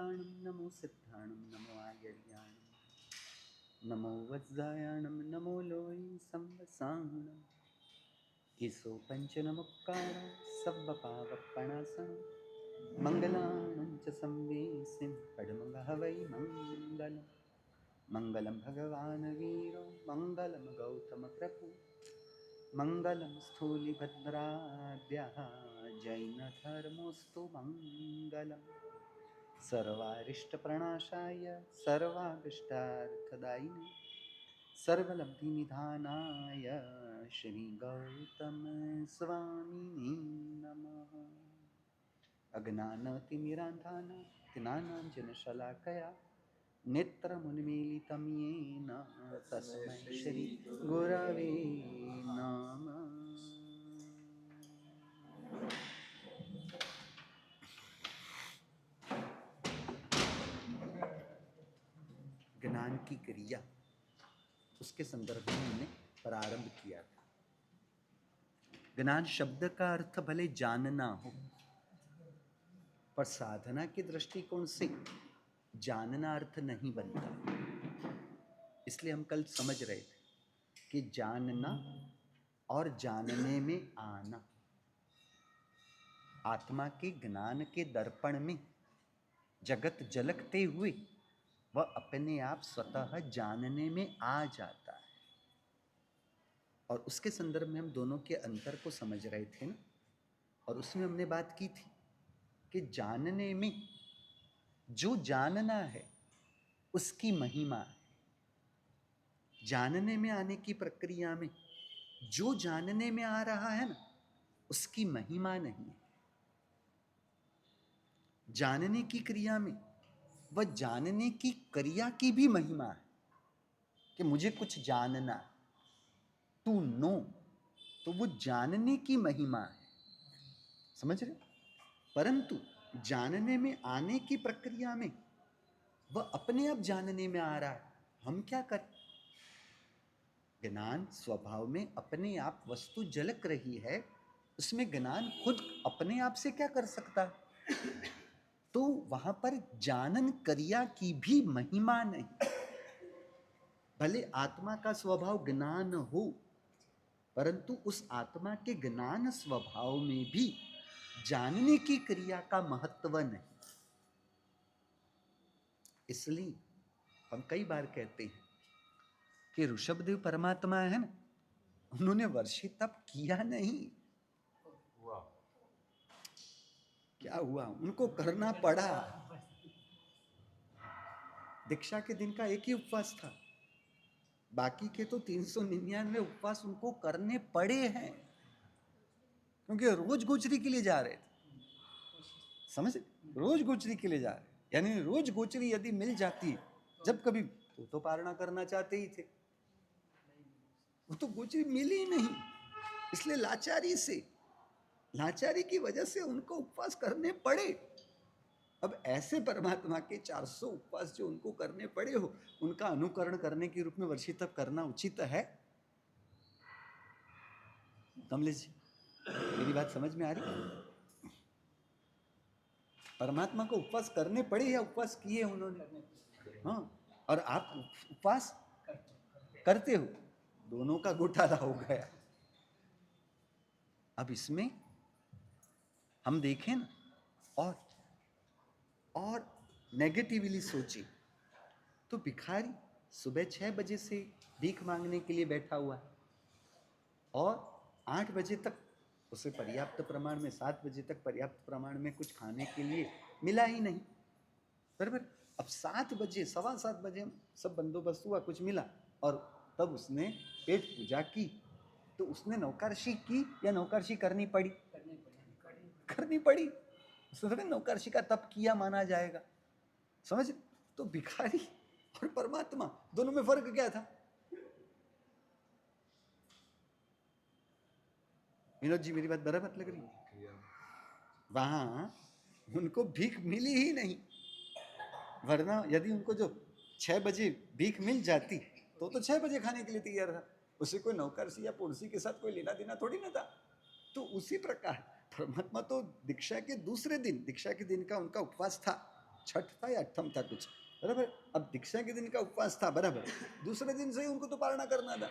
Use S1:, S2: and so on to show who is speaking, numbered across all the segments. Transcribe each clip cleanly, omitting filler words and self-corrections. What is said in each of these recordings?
S1: वैयायिकाणं नमो सिद्धाणं नमो आयर्याणं नमो वज्रायाणं नमो लोई संवसाणम् ईसो पंचनमुक्कार सव्वपावपणासनं मङ्गलानं च संवेसिं पडमङ्गहवै मङ्गलम् मङ्गलं भगवान् वीरो मङ्गलं गौतमप्रभु मङ्गलं स्थूलिभद्राभ्यः जैनधर्मोऽस्तु मङ्गलम् सर्वारिष्टप्रणाशाय सर्वाभीष्टार्थदायिने सर्वलब्धिनिधानाय श्रीगौतमस्वामिने नमः। अज्ञानतिमिरान्धानां ज्ञानाञ्जनशलाकया नेत्रमुन्मीलितं येन तस्मै श्रीगुरवे नमः। ज्ञान की क्रिया, उसके संदर्भ में हमने प्रारंभ किया था। ज्ञान शब्द का अर्थ भले जानना हो, पर साधना के दृष्टिकोण से जानना अर्थ नहीं बनता। इसलिए हम कल समझ रहे थे कि जानना और जानने में आना, आत्मा के ज्ञान के दर्पण में जगत झलकते हुए वह अपने आप स्वतः जानने में आ जाता है। और उसके संदर्भ में हम दोनों के अंतर को समझ रहे थे ना। और उसमें हमने बात की थी कि जानने में जो जानना है उसकी महिमा है, जानने में आने की प्रक्रिया में जो जानने में आ रहा है ना उसकी महिमा नहीं है। जानने की क्रिया में वह जानने की क्रिया की भी महिमा है कि मुझे कुछ जानना, टू नो, तो वो जानने की महिमा है, समझ रहे। परंतु जानने में आने की प्रक्रिया में वह अपने आप जानने में आ रहा है, हम क्या करें। ज्ञान स्वभाव में अपने आप वस्तु झलक रही है, उसमें ज्ञान खुद अपने आप से क्या कर सकता है। तो वहां पर जानन क्रिया की भी महिमा नहीं। भले आत्मा का स्वभाव ज्ञान हो, परंतु उस आत्मा के ज्ञान स्वभाव में भी जानने की क्रिया का महत्व नहीं। इसलिए हम कई बार कहते हैं कि ऋषभदेव परमात्मा है ना, उन्होंने वर्षी तप किया नहीं, क्या हुआ, उनको करना पड़ा। दीक्षा के दिन का एक ही उपवास था, बाकी के तो 399 उपवास उनको करने पड़े हैं, क्योंकि रोज गोचरी के लिए जा रहे थे। समझ, रोज गोचरी के लिए जा रहे, यानी रोज गोचरी यदि मिल जाती, जब कभी तो पारणा करना चाहते ही थे, वो तो गोचरी मिली ही नहीं, इसलिए लाचारी की वजह से उनको उपवास करने पड़े। अब ऐसे परमात्मा के 400 उपवास जो उनको करने पड़े हो, उनका अनुकरण करने के रूप में वर्षी तप करना उचित है। कमलेश जी, मेरी बात समझ में आ रही? परमात्मा को उपवास करने पड़े या उपवास किए उन्होंने? हाँ, और आप उपवास करते हो, दोनों का घोटाला हो गया। अब इसमें हम देखें ना, और नेगेटिवली सोचे तो भिखारी सुबह 6 बजे से भीख मांगने के लिए बैठा हुआ है और 8 बजे तक उसे पर्याप्त प्रमाण में, 7 बजे तक पर्याप्त प्रमाण में कुछ खाने के लिए मिला ही नहीं, बराबर। अब 7 बजे, 7:15 बजे सब बंदोबस्त हुआ, कुछ मिला, और तब उसने पेट पूजा की। तो उसने नौकरशी की या नौकरशी करनी पड़ी? करनी पड़ी। उसने नौकरशी का तप किया माना जाएगा, समझ। तो भिखारी और परमात्मा दोनों में फर्क क्या था? विनोद जी, मेरी बात बराबर लग रही है? वहां उनको भीख मिली ही नहीं, वरना यदि उनको जो 6 बजे भीख मिल जाती तो 6 बजे खाने के लिए तैयार था, उसे कोई नौकरसी या पुरसी के साथ कोई लेना देना थोड़ी ना था। तो उसी प्रकार परमात्मा तो दीक्षा के दूसरे दिन, दीक्षा के दिन का उनका उपवास था, छठ था या अट्ठम था कुछ, बराबर। अब दीक्षा के दिन का उपवास था, बराबर, दूसरे दिन से ही उनको तो पारणा करना था,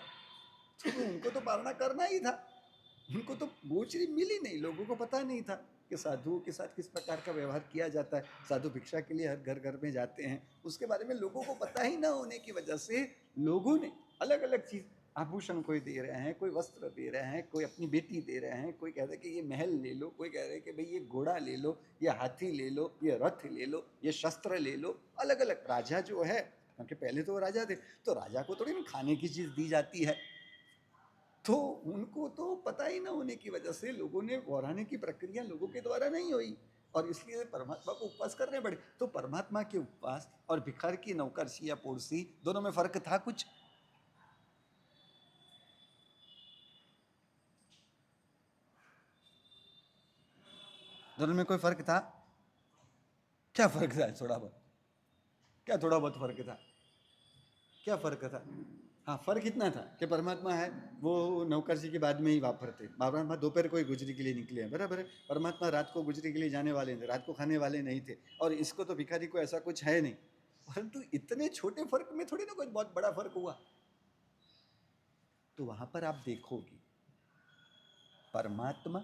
S1: तो उनको तो पारणा करना ही था। उनको तो गोचरी मिली नहीं, लोगों को पता नहीं था कि साधुओं के साथ किस प्रकार का व्यवहार किया जाता है। साधु भिक्षा के लिए हर घर घर में जाते हैं, उसके बारे में लोगों को पता ही ना होने की वजह से लोगों ने अलग अलग चीज, आभूषण कोई दे रहे हैं, कोई वस्त्र दे रहे हैं, कोई अपनी बेटी दे रहे हैं, कोई कह रहे हैं कि ये महल ले लो, कोई कह रहे हैं कि भाई ये घोड़ा ले लो, ये हाथी ले लो, ये रथ ले लो, ये शस्त्र ले लो। अलग अलग राजा जो है, क्योंकि पहले तो वो राजा थे, तो राजा को थोड़ी ना खाने की चीज दी जाती है, तो उनको तो पता ही ना होने की वजह से लोगों ने वराने की प्रक्रिया लोगों के द्वारा नहीं हुई, और इसलिए परमात्मा को उपवास करने पड़े। तो परमात्मा के उपवास और भिखार की नौकरसी या पोरसी दोनों में फर्क था कुछ? दोनों में कोई फर्क था? क्या फर्क था? थोड़ा बहुत, क्या थोड़ा बहुत फर्क था? क्या फर्क था? हाँ, फर्क इतना था कि परमात्मा है वो नौकरसी के बाद में ही वापरते, परमात्मा दोपहर को ही गुजरी के लिए निकले हैं, बराबर है। परमात्मा रात को गुजरी के लिए जाने वाले थे, रात को खाने वाले नहीं थे, और इसको तो भिखारी को ऐसा कुछ है नहीं। परंतु इतने छोटे फर्क में थोड़ी ना कोई बहुत बड़ा फर्क हुआ। तो वहां पर आप देखोगे परमात्मा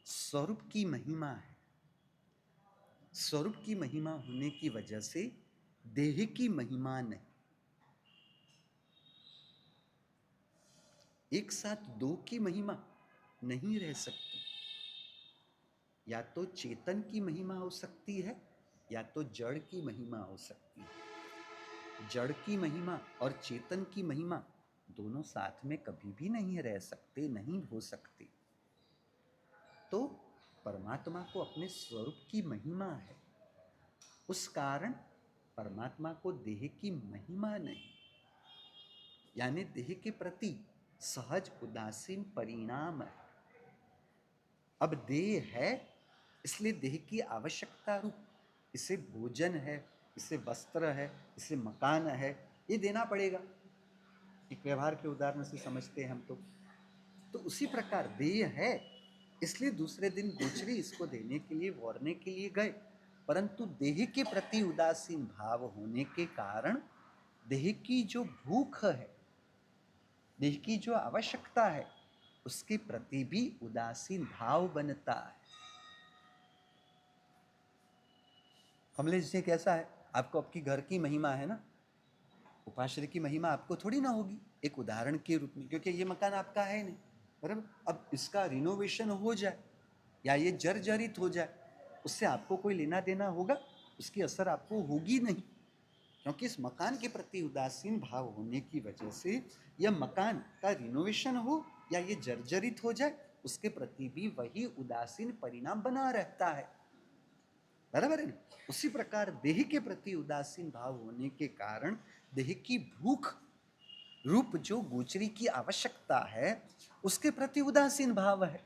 S1: स्वरूप की महिमा है, स्वरूप की महिमा होने की वजह से देह की महिमा नहीं। एक साथ दो की महिमा नहीं रह सकती, या तो चेतन की महिमा हो सकती है या तो जड़ की महिमा हो सकती है। जड़ की महिमा और चेतन की महिमा दोनों साथ में कभी भी नहीं रह सकते, नहीं हो सकते। तो परमात्मा को अपने स्वरूप की महिमा है, उस कारण परमात्मा को देह की महिमा नहीं, यानी देह के प्रति सहज उदासीन परिणाम है। अब देह है इसलिए देह की आवश्यकता रूप, इसे भोजन है, इसे वस्त्र है, इसे मकान है, ये देना पड़ेगा। एक व्यवहार के उदाहरण से समझते हैं हम तो उसी प्रकार देह है इसलिए दूसरे दिन गोचरी इसको देने के लिए, वरने के लिए गए, परंतु देह के प्रति उदासीन भाव होने के कारण देह की जो भूख है, देह की जो आवश्यकता है, उसके प्रति भी उदासीन भाव बनता है। कमलेश जी कैसा है? आपको आपकी घर की महिमा है ना, उपाश्रय की महिमा आपको थोड़ी ना होगी, एक उदाहरण के रूप में, क्योंकि ये मकान आपका है नहीं, बराबर। अब इसका रिनोवेशन हो जाए या ये जर्जरित हो जाए, उससे आपको कोई लेना देना होगा? उसकी असर आपको होगी नहीं, क्योंकि इस मकान के प्रति उदासीन भाव होने की वजह से यह मकान का रिनोवेशन हो या ये जर्जरित हो जाए, उसके प्रति भी वही उदासीन परिणाम बना रहता है, बराबर है ना। उसी प्रकार देह के प्रति उदासीन भाव होने के कारण देह की भूख रूप जो गोचरी की आवश्यकता है, उसके प्रति उदासीन भाव है,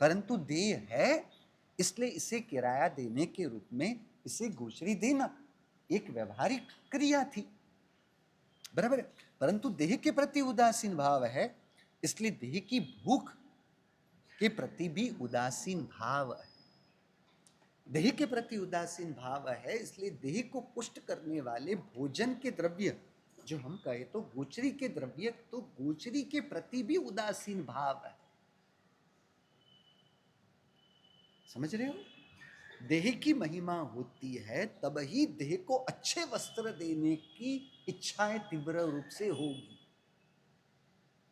S1: परंतु देह है इसलिए इसे किराया देने के रूप में इसे गोचरी देना एक व्यवहारिक क्रिया थी, बराबर है। परंतु देह के प्रति उदासीन भाव है इसलिए देह की भूख के प्रति भी उदासीन भाव है। देह के प्रति उदासीन भाव है इसलिए देह को पुष्ट करने वाले भोजन के द्रव्य, जो हम कहे तो गोचरी के द्रव्य, तो गोचरी के प्रति भी उदासीन भाव है। समझ रहे हो? देह की महिमा होती है तब ही देह को अच्छे वस्त्र देने की इच्छाएं तीव्र रूप से होगी।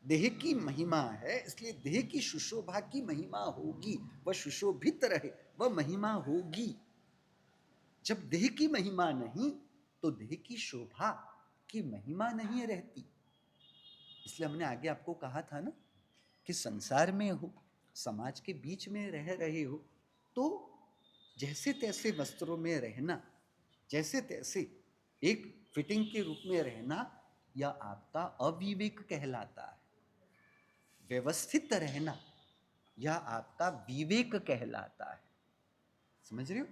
S1: देह की महिमा है इसलिए देह की सुशोभा की महिमा होगी, वह सुशोभित रहे, वह महिमा होगी। जब देह की महिमा नहीं तो देह की शोभा की महिमा नहीं रहती। इसलिए हमने आगे आपको कहा था ना कि संसार में हो, समाज के बीच में रह रहे हो, तो जैसे तैसे वस्त्रों में रहना, जैसे तैसे एक फिटिंग के रूप में रहना, यह आपका अविवेक कहलाता है। व्यवस्थित रहना यह आपका विवेक कहलाता है। समझ रहे हो?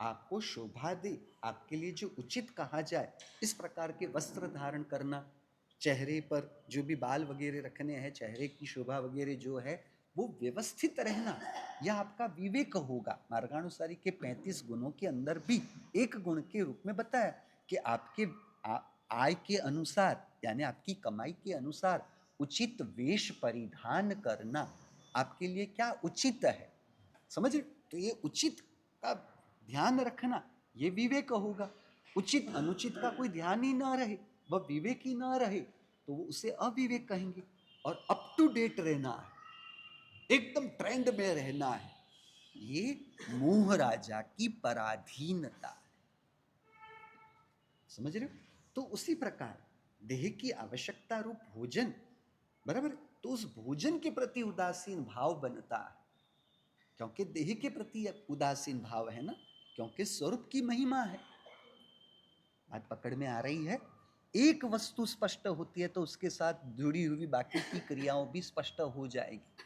S1: आपको शोभा दे, आपके लिए जो उचित कहा जाए, इस प्रकार के वस्त्र धारण करना, चेहरे पर जो भी बाल वगैरह रखने हैं, चेहरे की शोभा वगैरह जो है, वो व्यवस्थित रहना, यह आपका विवेक होगा। मार्गानुसारी के 35 गुणों के अंदर भी एक गुण के रूप में बताया कि आपके आय के अनुसार, यानी आपकी कमाई के अनुसार उचित वेश परिधान करना आपके लिए क्या उचित है। समझ रहे? तो ये उचित का ध्यान रखना, ये विवेक होगा। उचित अनुचित का कोई ध्यान ही ना रहे, वह विवेक ही ना रहे, तो वो उसे अविवेक कहेंगे। और अप टू डेट रहना है, एकदम ट्रेंड में रहना है, ये मोह राजा की पराधीनता है। समझ रहे हो? तो उसी प्रकार देह की आवश्यकता रूप भोजन, बराबर, तो उस भोजन के प्रति उदासीन भाव बनता है, क्योंकि देह के प्रति उदासीन भाव है ना, क्योंकि स्वरूप की महिमा है। बात पकड़ में आ रही है? एक वस्तु स्पष्ट होती है तो उसके साथ जुड़ी हुई बाकी की क्रियाओं भी स्पष्ट हो जाएगी।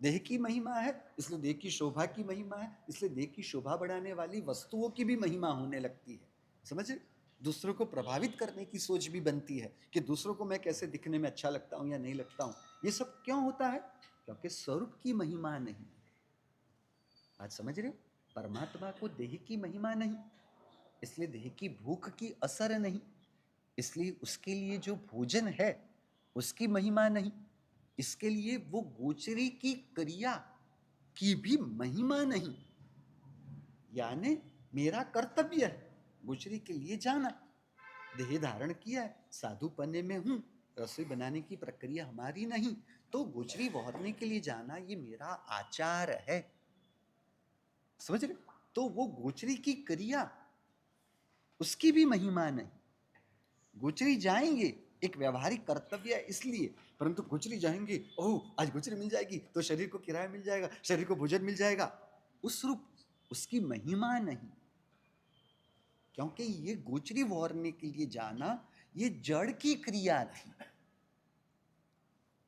S1: देह की महिमा है, इसलिए देह की शोभा की महिमा है, इसलिए देह की शोभा बढ़ाने वाली वस्तुओं की भी महिमा होने लगती है। समझे? दूसरों को प्रभावित करने की सोच भी बनती है कि दूसरों को मैं कैसे दिखने में अच्छा लगता हूं या नहीं लगता हूं। ये सब क्यों होता है? क्योंकि स्वरूप की महिमा नहीं। आज समझ रहे हो? परमात्मा को देह की महिमा नहीं, इसलिए देह की भूख की असर नहीं, इसलिए उसके लिए जो भोजन है उसकी महिमा नहीं, इसके लिए वो गोचरी की क्रिया की भी महिमा नहीं। यानी मेरा कर्तव्य है गोचरी के लिए जाना, देह धारण किया है, साधु पन्ने में हूं, रसोई बनाने की प्रक्रिया हमारी नहीं, तो गोचरी वहरने के लिए जाना ये मेरा आचार है। समझ रहे? तो वो गोचरी की क्रिया उसकी भी महिमा नहीं। गोचरी जाएंगे एक व्यवहारिक कर्तव्य है इसलिए, परंतु गोचरी जाएंगे, ओह आज गोचरी मिल जाएगी तो शरीर को किराया मिल जाएगा, शरीर को भोजन मिल जाएगा, उस रूप उसकी महिमा नहीं। क्योंकि ये गोचरी वारने के लिए जाना ये जड़ की क्रिया थी।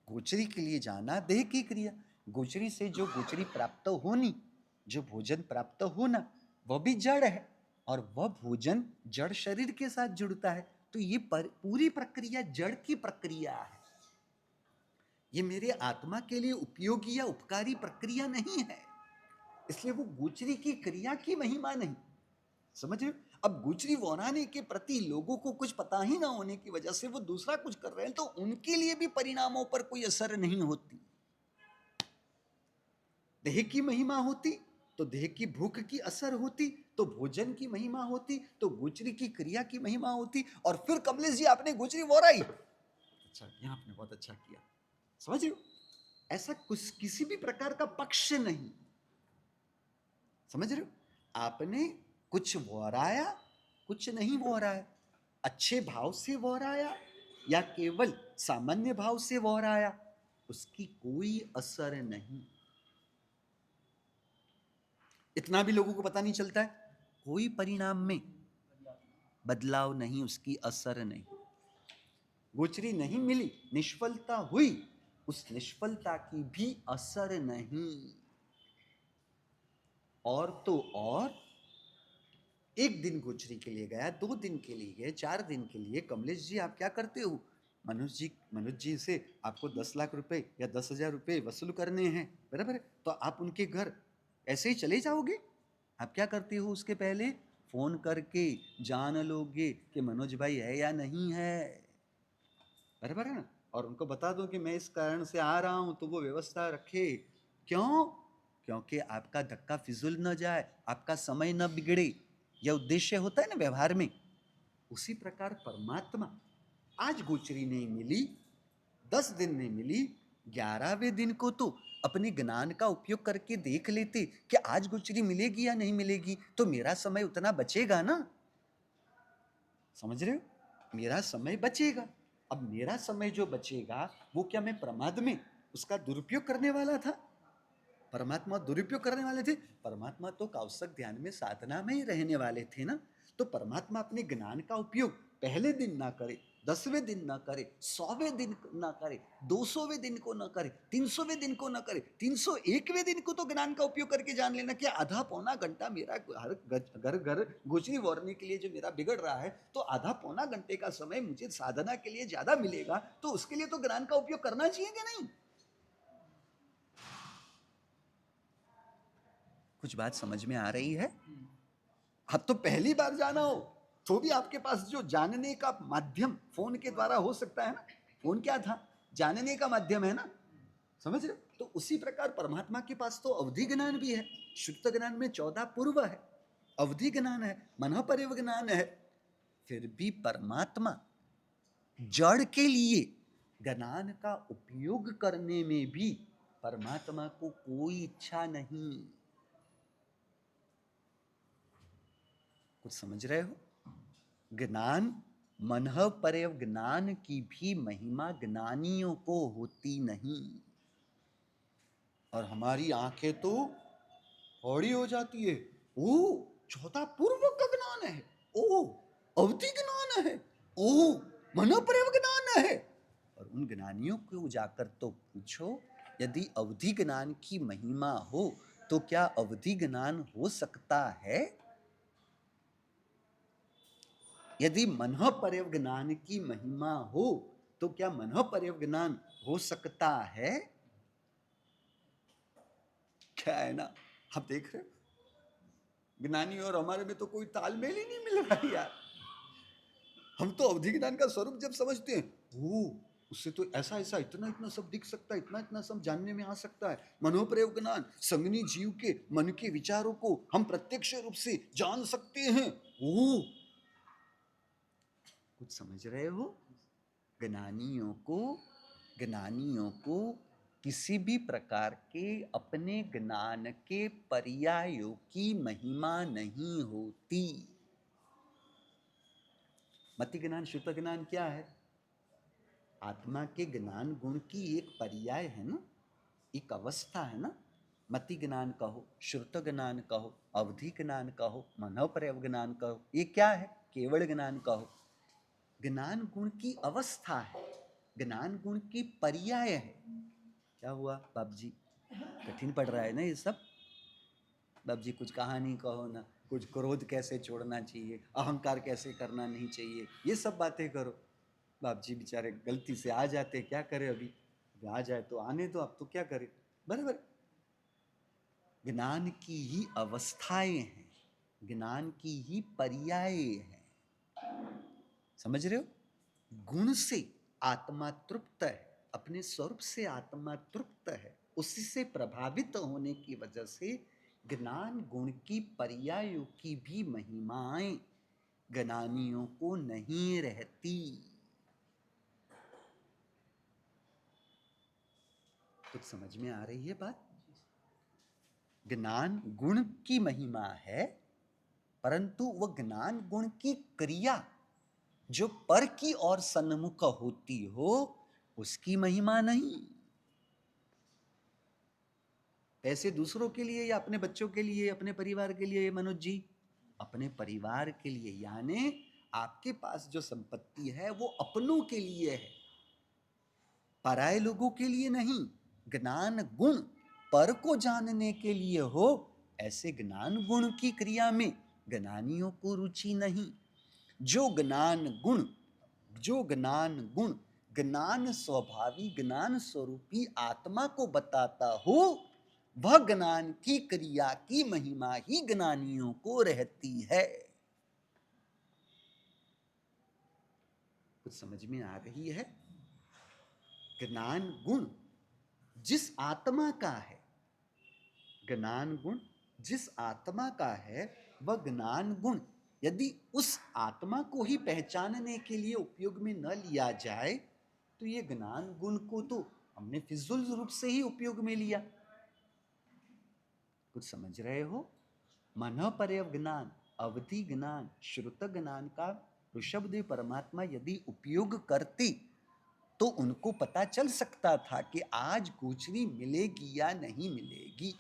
S1: गोचरी के लिए जाना देह की क्रिया, गोचरी से जो गोचरी प्राप्त होनी, जो भोजन प्राप्त होना, वह भी जड़ है, और वह भोजन जड़ शरीर के साथ जुड़ता है। तो ये पूरी प्रक्रिया जड़ की प्रक्रिया है, ये मेरे आत्मा के लिए उपयोगी या उपकारी प्रक्रिया नहीं है, इसलिए वो गोचरी की क्रिया की महिमा नहीं। समझ रहे हो? अब गोचरी वराने के प्रति लोगों को कुछ पता ही ना होने की वजह से वो दूसरा कुछ कर रहे हैं, तो उनके लिए भी परिणामों पर कोई असर नहीं होती। देह की महिमा होती तो देह की भूख की असर होती, तो भोजन की महिमा होती तो गोचरी की क्रिया की महिमा होती, और फिर कमलेश जी आपने गोचरी वराई, अच्छा यहां आपने बहुत अच्छा किया। समझ रहे हो? ऐसा कुछ किसी भी प्रकार का पक्ष नहीं। समझ रहे हो? आपने कुछ वराया, कुछ नहीं वराया, अच्छे भाव से वराया या केवल सामान्य भाव से वराया, उसकी कोई असर नहीं। इतना भी लोगों को पता नहीं चलता है, कोई परिणाम में बदलाव नहीं, उसकी असर नहीं। गोचरी नहीं मिली, निष्फलता हुई, उस निष्फलता की भी असर नहीं। और तो और एक दिन गोचरी के लिए गया, 2 दिन के लिए गए, 4 दिन के लिए, कमलेश जी आप क्या करते हो? मनोज जी से आपको 10 लाख रुपए या 10,000 रुपए वसूल करने हैं, बराबर है? तो आप उनके घर ऐसे ही चले जाओगे? आप क्या करते हो? उसके पहले फोन करके जान लोगे कि मनोज भाई है या नहीं है, बराबर है ना? और उनको बता दो कि मैं इस कारण से आ रहा हूं, तो वो व्यवस्था रखे। क्यों? क्योंकि आपका धक्का फिजूल न जाए, आपका समय न बिगड़े, यह उद्देश्य होता है ना व्यवहार में। उसी प्रकार परमात्मा, आज गोचरी नहीं मिली, 10 दिन नहीं मिली, 11वें दिन को तो अपने ज्ञान का उपयोग करके देख लेते कि आज गोचरी मिलेगी या नहीं मिलेगी, तो मेरा समय उतना बचेगा ना। समझ रहे हो? मेरा समय बचेगा। अब मेरा समय जो बचेगा वो क्या मैं प्रमाद में उसका दुरुपयोग करने वाला था? परमात्मा दुरुपयोग करने वाले थे? परमात्मा तो कौशक ध्यान में साधना में ही रहने वाले थे ना। तो परमात्मा अपने ज्ञान का उपयोग पहले दिन ना करे, 10वें दिन ना करे, 100वें दिन ना करे, 200वें दिन को ना करे, 300वें दिन को ना करे, 301वें दिन को तो ज्ञान का उपयोग करके जान लेना कि आधा पौना घंटा मेरा हर घर घर गोचरी वरने के लिए जो मेरा बिगड़ रहा है, तो आधा पौना घंटे का समय मुझे साधना के लिए ज्यादा मिलेगा, तो उसके लिए तो ज्ञान का उपयोग करना चाहिए कि नहीं? कुछ बात समझ में आ रही है? अब तो पहली बार जाना हो तो भी आपके पास जो जानने का माध्यम फोन के द्वारा हो सकता है ना। फोन क्या था? जानने का माध्यम है ना। समझ रहे? तो उसी प्रकार परमात्मा के पास तो अवधि ज्ञान भी है। शुद्ध ज्ञान में 14 पूर्व है, अवधि ज्ञान है, मन परिव ज्ञान है। फिर भी परमात्मा जड़ के लिए ज्ञान का उपयोग करने में भी परमात्मा को कोई इच्छा नहीं। कुछ समझ रहे हो? ज्ञान, मन परव ज्ञान की भी महिमा ज्ञानियों को होती नहीं। और हमारी आंखें तो फौड़ी हो जाती है। ओ, 14 पूर्व का ज्ञान है, ओ अवधि ज्ञान है, ओ मनोप्रयोग ज्ञान है। और उन ज्ञानियों को जाकर तो पूछो, यदि अवधि ज्ञान की महिमा हो तो क्या अवधि ज्ञान हो सकता है? यदि मनोप्रयोग ज्ञान की महिमा हो तो क्या मनोप्रयोग ज्ञान हो सकता है? क्या है ना, आप देख रहे हो ज्ञानी और हमारे में तो कोई तालमेल ही नहीं मिल रहा है यार। हम तो अवधि ज्ञान का स्वरूप जब समझते हैं, ओ उससे तो ऐसा ऐसा इतना इतना सब दिख सकता है, इतना इतना सब जानने में आ सकता है। मनोप्रयोग ज्ञान, संगनी जीव के मन के विचारों को हम प्रत्यक्ष रूप से जान सकते हैं। ओ, कुछ समझ रहे हो? ज्ञानियों को किसी भी प्रकार के अपने ज्ञान के पर्यायों की महिमा नहीं होती। मति ज्ञान, शुद्ध ज्ञान क्या है? आत्मा के ज्ञान गुण की एक पर्याय है ना, एक अवस्था है ना। मति ज्ञान कहो, श्रुत ज्ञान कहो, अवधि ज्ञान कहो, मनोप्रयोग ज्ञान कहो, ये क्या है? केवल ज्ञान कहो। ज्ञान गुण की अवस्था है, ज्ञान गुण की पर्याय है। क्या हुआ बाप जी, कठिन पड़ रहा है ना ये सब? बाप जी कुछ कहानी कहो ना, कुछ क्रोध कैसे छोड़ना चाहिए, अहंकार कैसे करना नहीं चाहिए, ये सब बातें करो। बाप जी बेचारे गलती से आ जाते, क्या करें अभी आ जाए तो आने दो, आप तो क्या करें। बराबर, ज्ञान की ही अवस्थाएं हैं, ज्ञान की ही पर्याय हैं। समझ रहे हो? गुण से आत्मा तृप्त है, अपने स्वरूप से आत्मा तृप्त है, उसी से प्रभावित होने की वजह से ज्ञान गुण की पर्यायों की भी महिमाएं ज्ञानियों को नहीं रहती। कुछ समझ में आ रही है बात? ज्ञान गुण की महिमा है, परंतु वह ज्ञान गुण की क्रिया जो पर की ओर सन्मुख होती हो, उसकी महिमा नहीं। पैसे दूसरों के लिए या अपने बच्चों के लिए, अपने परिवार के लिए? मनोज जी, अपने परिवार के लिए, यानी आपके पास जो संपत्ति है वो अपनों के लिए है, पराये लोगों के लिए नहीं। ज्ञान गुण पर को जानने के लिए हो, ऐसे ज्ञान गुण की क्रिया में ज्ञानियों को रुचि नहीं। जो ज्ञान गुण ज्ञान स्वभावी, ज्ञान स्वरूपी आत्मा को बताता हो, वह ज्ञान की क्रिया की महिमा ही ज्ञानियों को रहती है। कुछ समझ में आ रही है? ज्ञान गुण जिस आत्मा का है, ज्ञान गुण जिस आत्मा का है, वह ज्ञान गुण यदि उस आत्मा को ही पहचानने के लिए उपयोग में न लिया जाए तो ये ज्ञान गुण को तो हमने फिजूल रूप से ही उपयोग में लिया। कुछ समझ रहे हो? मनोपर्यव ज्ञान, अवधि ज्ञान, श्रुत ज्ञान का ऋषभदेव परमात्मा यदि उपयोग करते तो उनको पता चल सकता था कि आज गोचरी मिलेगी या नहीं मिलेगी।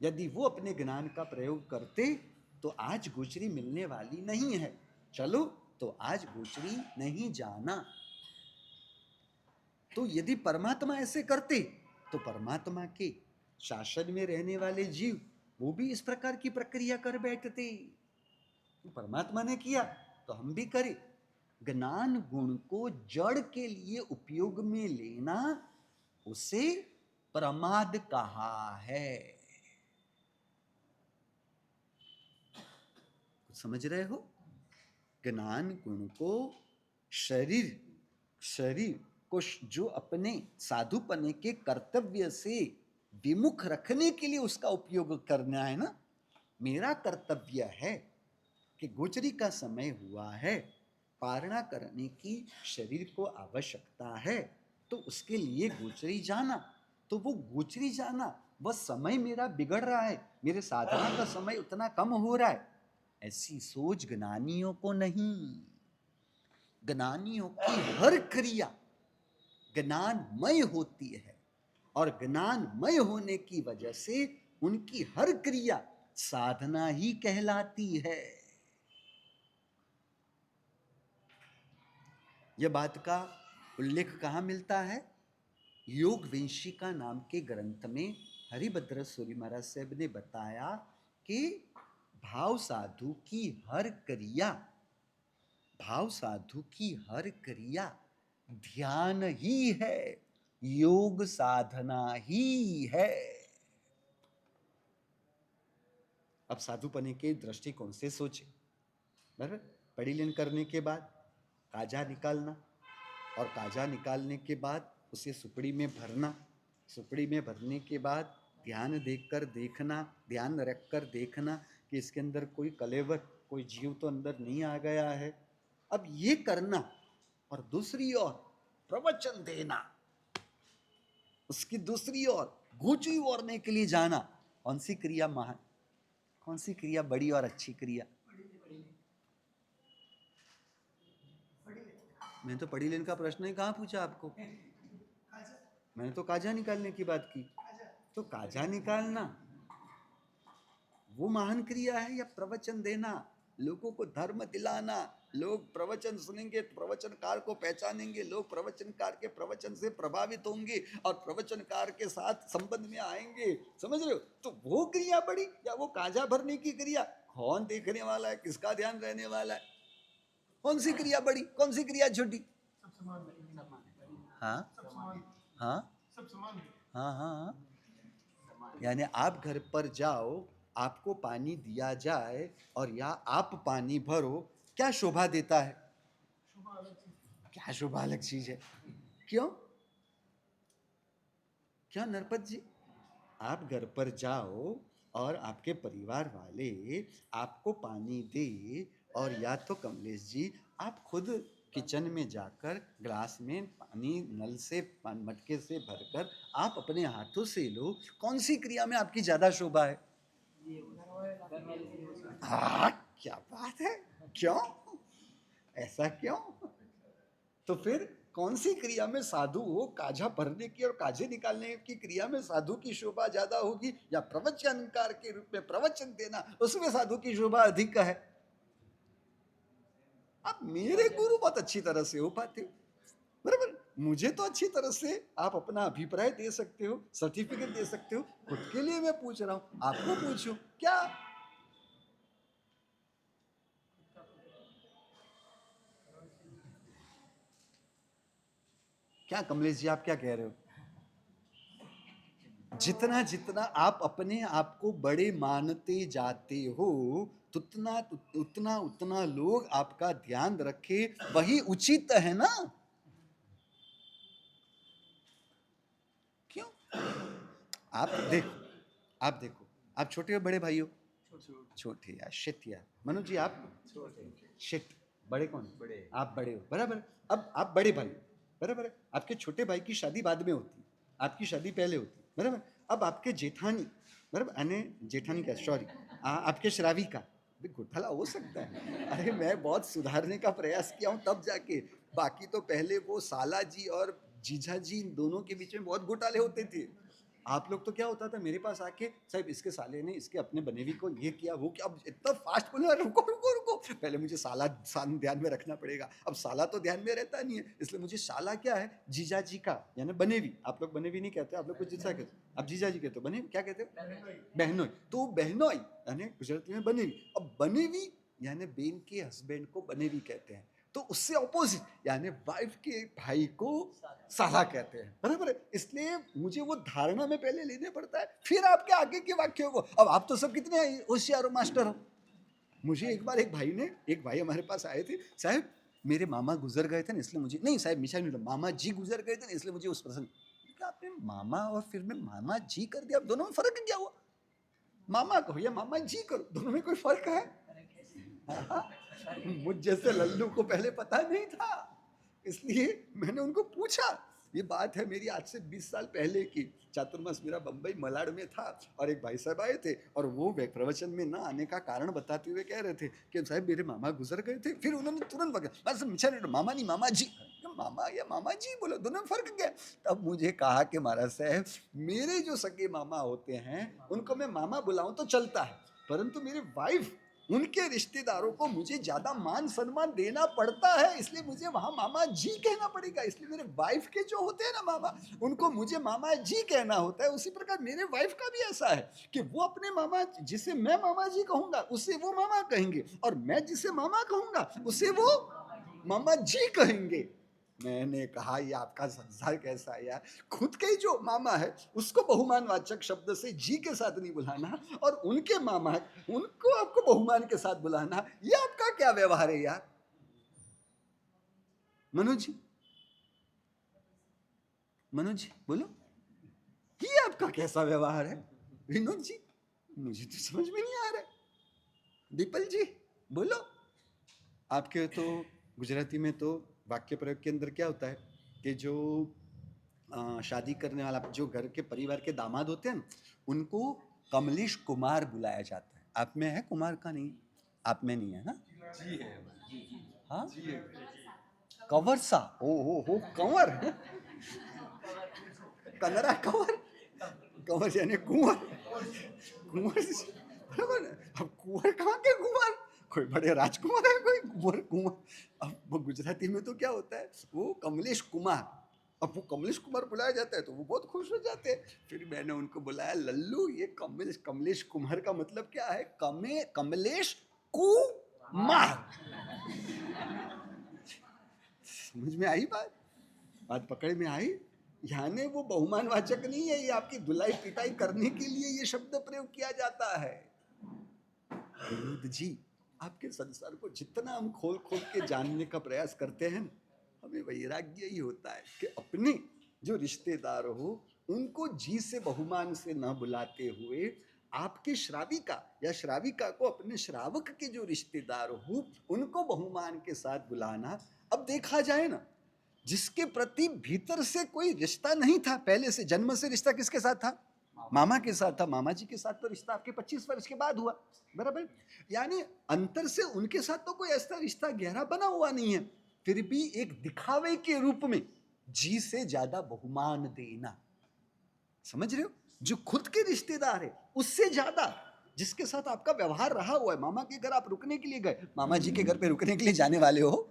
S1: यदि वो अपने ज्ञान का प्रयोग करते तो आज गोचरी मिलने वाली नहीं है, चलो तो आज गोचरी नहीं जाना। तो यदि परमात्मा ऐसे करते तो परमात्मा के शासन में रहने वाले जीव वो भी इस प्रकार की प्रक्रिया कर बैठते। परमात्मा ने किया तो हम भी करें। ज्ञान गुण को जड़ के लिए उपयोग में लेना, उसे प्रमाद कहा है। कुछ समझ रहे हो? ज्ञान गुण को शरीर शरीर को जो अपने साधुपने के कर्तव्य से विमुख रखने के लिए उसका उपयोग करना है ना। मेरा कर्तव्य है कि गोचरी का समय हुआ है, पारणा करने की शरीर को आवश्यकता है, तो उसके लिए गोचरी जाना। तो वो गोचरी जाना, वह समय मेरा बिगड़ रहा है, मेरे साधना का समय उतना कम हो रहा है, ऐसी सोच ज्ञानियों को नहीं। ज्ञानियों की हर क्रिया ज्ञानमय होती है, और ज्ञानमय होने की वजह से उनकी हर क्रिया साधना ही कहलाती है। यह बात का उल्लेख कहाँ मिलता है? योग वंशिका नाम के ग्रंथ में हरिभद्र सूरी महाराज साहब ने बताया कि भाव साधु की हर क्रिया, भाव साधु की हर क्रिया ध्यान ही है, योग साधना ही है। अब साधुपने के दृष्टिकोण से सोचे, बराबर? परिलीन करने के बाद काजा निकालना, और काजा निकालने के बाद उसे सुपड़ी में भरना, सुपड़ी में भरने के बाद ध्यान देखकर देखना, ध्यान रखकर देखना कि इसके अंदर कोई कलेवर, कोई जीव तो अंदर नहीं आ गया है। अब ये करना, और दूसरी ओर प्रवचन देना, उसकी दूसरी ओर गूंची ओढ़ने के लिए जाना। कौन सी क्रिया महान, कौन सी क्रिया बड़ी और अच्छी क्रिया? मैंने तो पढ़ी लेने का प्रश्न ही कहाँ पूछा आपको? मैंने तो काजा निकालने की बात की। तो काजा निकालना वो महान क्रिया है, या प्रवचन देना, लोगों को धर्म दिलाना? लोग प्रवचन सुनेंगे तो प्रवचनकार को पहचानेंगे, लोग प्रवचनकार के प्रवचन से प्रभावित होंगे और प्रवचनकार के साथ संबंध में आएंगे। समझ रहे हो? तो वो क्रिया बड़ी या वो काजा भरने की क्रिया? कौन देखने वाला है, किसका ध्यान रहने वाला है? कौन सी क्रिया बड़ी, कौन सी क्रिया छोटी? हाँ हाँ हाँ हाँ। यानी आप घर पर जाओ, आपको पानी दिया जाए और या आप पानी भरो, क्या शोभा देता है? क्या शोभा अलग चीज है। क्यों क्या नरपत जी? आप घर पर जाओ और आपके परिवार वाले आपको पानी दे, और या तो कमलेश जी आप खुद किचन में जाकर ग्लास में पानी नल से मटके से भरकर आप अपने हाथों से लो, कौन सी क्रिया में आपकी ज्यादा शोभा है? हाँ, क्या बात है, क्यों ऐसा क्यों? तो फिर कौन सी क्रिया में साधु हो, काजा भरने की और काजे निकालने की क्रिया में साधु की शोभा ज्यादा होगी, या प्रवचनकार के रूप में प्रवचन देना उसमें साधु की शोभा अधिक है? अब मेरे गुरु बहुत अच्छी तरह से हो पाते हो, बराबर? मुझे तो अच्छी तरह से आप अपना अभिप्राय दे सकते हो, सर्टिफिकेट दे सकते हो, खुद के लिए मैं पूछ रहा हूं, आपको पूछो क्या? क्या कमलेश जी आप क्या कह रहे हो? जितना जितना आप अपने आप को बड़े मानते जाते हो, उतना उतना उतना लोग आपका ध्यान रखे, वही उचित है ना? क्यों? आप देखो, आप देखो, आप छोटे हो बड़े भाई हो? छोटे यार, शिट यार। मनोज जी आप शिट, बड़े कौन? बड़े आप बड़े हो, बराबर। अब आप बड़े भाई हो, बराबर है। आपके छोटे भाई की शादी बाद में होती है, आपकी शादी पहले होती है, बराबर। अब आपके जेठानी, बराबर, यानी जेठानी का सॉरी, आपके श्रावी का भी घोटाला हो सकता है। अरे मैं बहुत सुधारने का प्रयास किया हूँ तब जाके, बाकी तो पहले वो साला जी और जीजा जी, इन दोनों के बीच में बहुत घोटाले होते थे। आप लोग तो क्या होता था, मेरे पास आके साहब इसके साले ने इसके अपने बनेवी को ये किया वो किया। अब इतना फास्ट बोले, रुको रुको रुको, पहले मुझे साला ध्यान में रखना पड़ेगा। अब साला तो ध्यान में रहता नहीं है, इसलिए मुझे साला क्या है, जीजा जी का, यानी बनेवी। आप लोग बनेवी नहीं कहते, आप लोग कुछ जिसा कहते, आप जीजा जी कहते हो, बनेवी क्या कहते हो? बहनोई। तो बहनोई यानी गुजराती में बनेवी। अब बनेवी यानी बेन के हस्बैंड को बनेवी कहते हैं। तो उससे ऑपोजिट, यानी वाइफ के भाई को साला कहते हैं, बराबर है। इसलिए मुझे वो धारणा में पहले लेने पड़ता है, फिर आपके आगे के वाक्यों को। अब आप तो सब कितने होशियार हो, मास्टर हो। मुझे एक बार एक भाई हमारे पास आए थे, साहब मेरे मामा गुजर गए थे ना इसलिए मुझे, नहीं साहब मिशा नहीं, मामा जी गुजर गए थे ना इसलिए मुझे उस प्रसंग, आपने मामा और फिर में मामा जी कर दिया, अब दोनों में फर्क क्या हुआ? मामा कहो या मामा जी करो, दोनों में कोई फर्क है? मुझ जैसे लल्लू को पहले पता नहीं था, इसलिए मैंने उनको पूछा। ये बात है मेरी आज से 20 साल पहले की। चातुर्मास मेरा बम्बई मलाड में था और एक भाई साहब आए थे और वो प्रवचन में ना आने का कारण बताते हुए कह रहे थे कि साहब मेरे मामा गुजर गए थे। फिर उन्होंने तुरंत बता, मामा नहीं मामा जी, मामा या मामा जी बोलो, दोनों में फर्क क्या? तब मुझे कहा कि महाराज साहब मेरे जो सगे मामा होते हैं उनको मैं मामा बुलाऊं तो चलता है, परंतु मेरे वाइफ उनके रिश्तेदारों को मुझे ज्यादा मान सम्मान देना पड़ता है, इसलिए मुझे वहां मामा जी कहना पड़ेगा। इसलिए मेरे वाइफ के जो होते हैं ना मामा, उनको मुझे मामा जी कहना होता है। उसी प्रकार मेरे वाइफ का भी ऐसा है कि वो अपने मामा, जिसे मैं मामा जी कहूंगा उसे वो मामा कहेंगे, और मैं जिसे मामा कहूंगा उसे वो मामा जी कहेंगे। मैंने कहा ये आपका संसार कैसा है यार, खुद के ही जो मामा है उसको बहुमान वाचक शब्द से जी के साथ नहीं बुलाना, और उनके मामा उनको आपको बहुमान के साथ बुलाना, ये आपका क्या व्यवहार है यार? मनोज जी बोलो, ये आपका कैसा व्यवहार है? विनोद जी मुझे तो समझ में नहीं आ रहा है। दीपल जी बोलो। आपके तो गुजराती में तो वाक्य प्रयोग के अंदर क्या होता है कि जो शादी करने वाला, जो घर के परिवार के दामाद होते हैं ना, उनको कमलेश कुमार बुलाया जाता है। आप में है कुमार का? नहीं, आप में नहीं है ना? जी है। हाँ कंवर सा, हो कंवर, कनरा कंवर, कंवर यानी कुंवर, कुंवर बराबर। अब कुंवर कहाँ के कुंवर, कोई बड़े राजकुमार है कोई कुंवर कुंवर? अब वो गुजराती में तो क्या होता है, वो कमलेश कुमार, अब वो कमलेश कुमार बुलाया जाता है तो वो बहुत खुश हो जाते हैं। फिर मैंने उनको बुलाया, लल्लू ये कमलेश कुमार का मतलब क्या है? कमलेश कुमार। समझ में आई बात? बात पकड़ में आई? यानी वो बहुमान वाचक नहीं है, ये आपकी धुलाई पिटाई करने के लिए ये शब्द प्रयोग किया जाता है। विनोद जी आपके संसार को जितना हम खोल खोल के जानने का प्रयास करते हैं, हमें वैराग्य ही होता है कि अपने जो रिश्तेदार हो उनको जी से बहुमान से न बुलाते हुए, आपके श्राविका या श्राविका को अपने श्रावक के जो रिश्तेदार हो उनको बहुमान के साथ बुलाना। अब देखा जाए ना, जिसके प्रति भीतर से कोई रिश्ता नहीं था, पहले से जन्म से रिश्ता किसके साथ था? मामा के साथ था। मामा जी के साथ तो रिश्ता आपके 25 वर्ष के बाद हुआ, बराबर। यानी अंतर से उनके साथ तो कोई ऐसा रिश्ता गहरा बना हुआ नहीं है, फिर भी एक दिखावे के रूप में जी से ज्यादा बहुमान देना। समझ रहे हो? जो खुद के रिश्तेदार है उससे ज्यादा जिसके साथ आपका व्यवहार रहा हुआ है। मामा के घर आप रुकने के लिए गए, मामा जी के घर पे रुकने के लिए जाने वाले हो।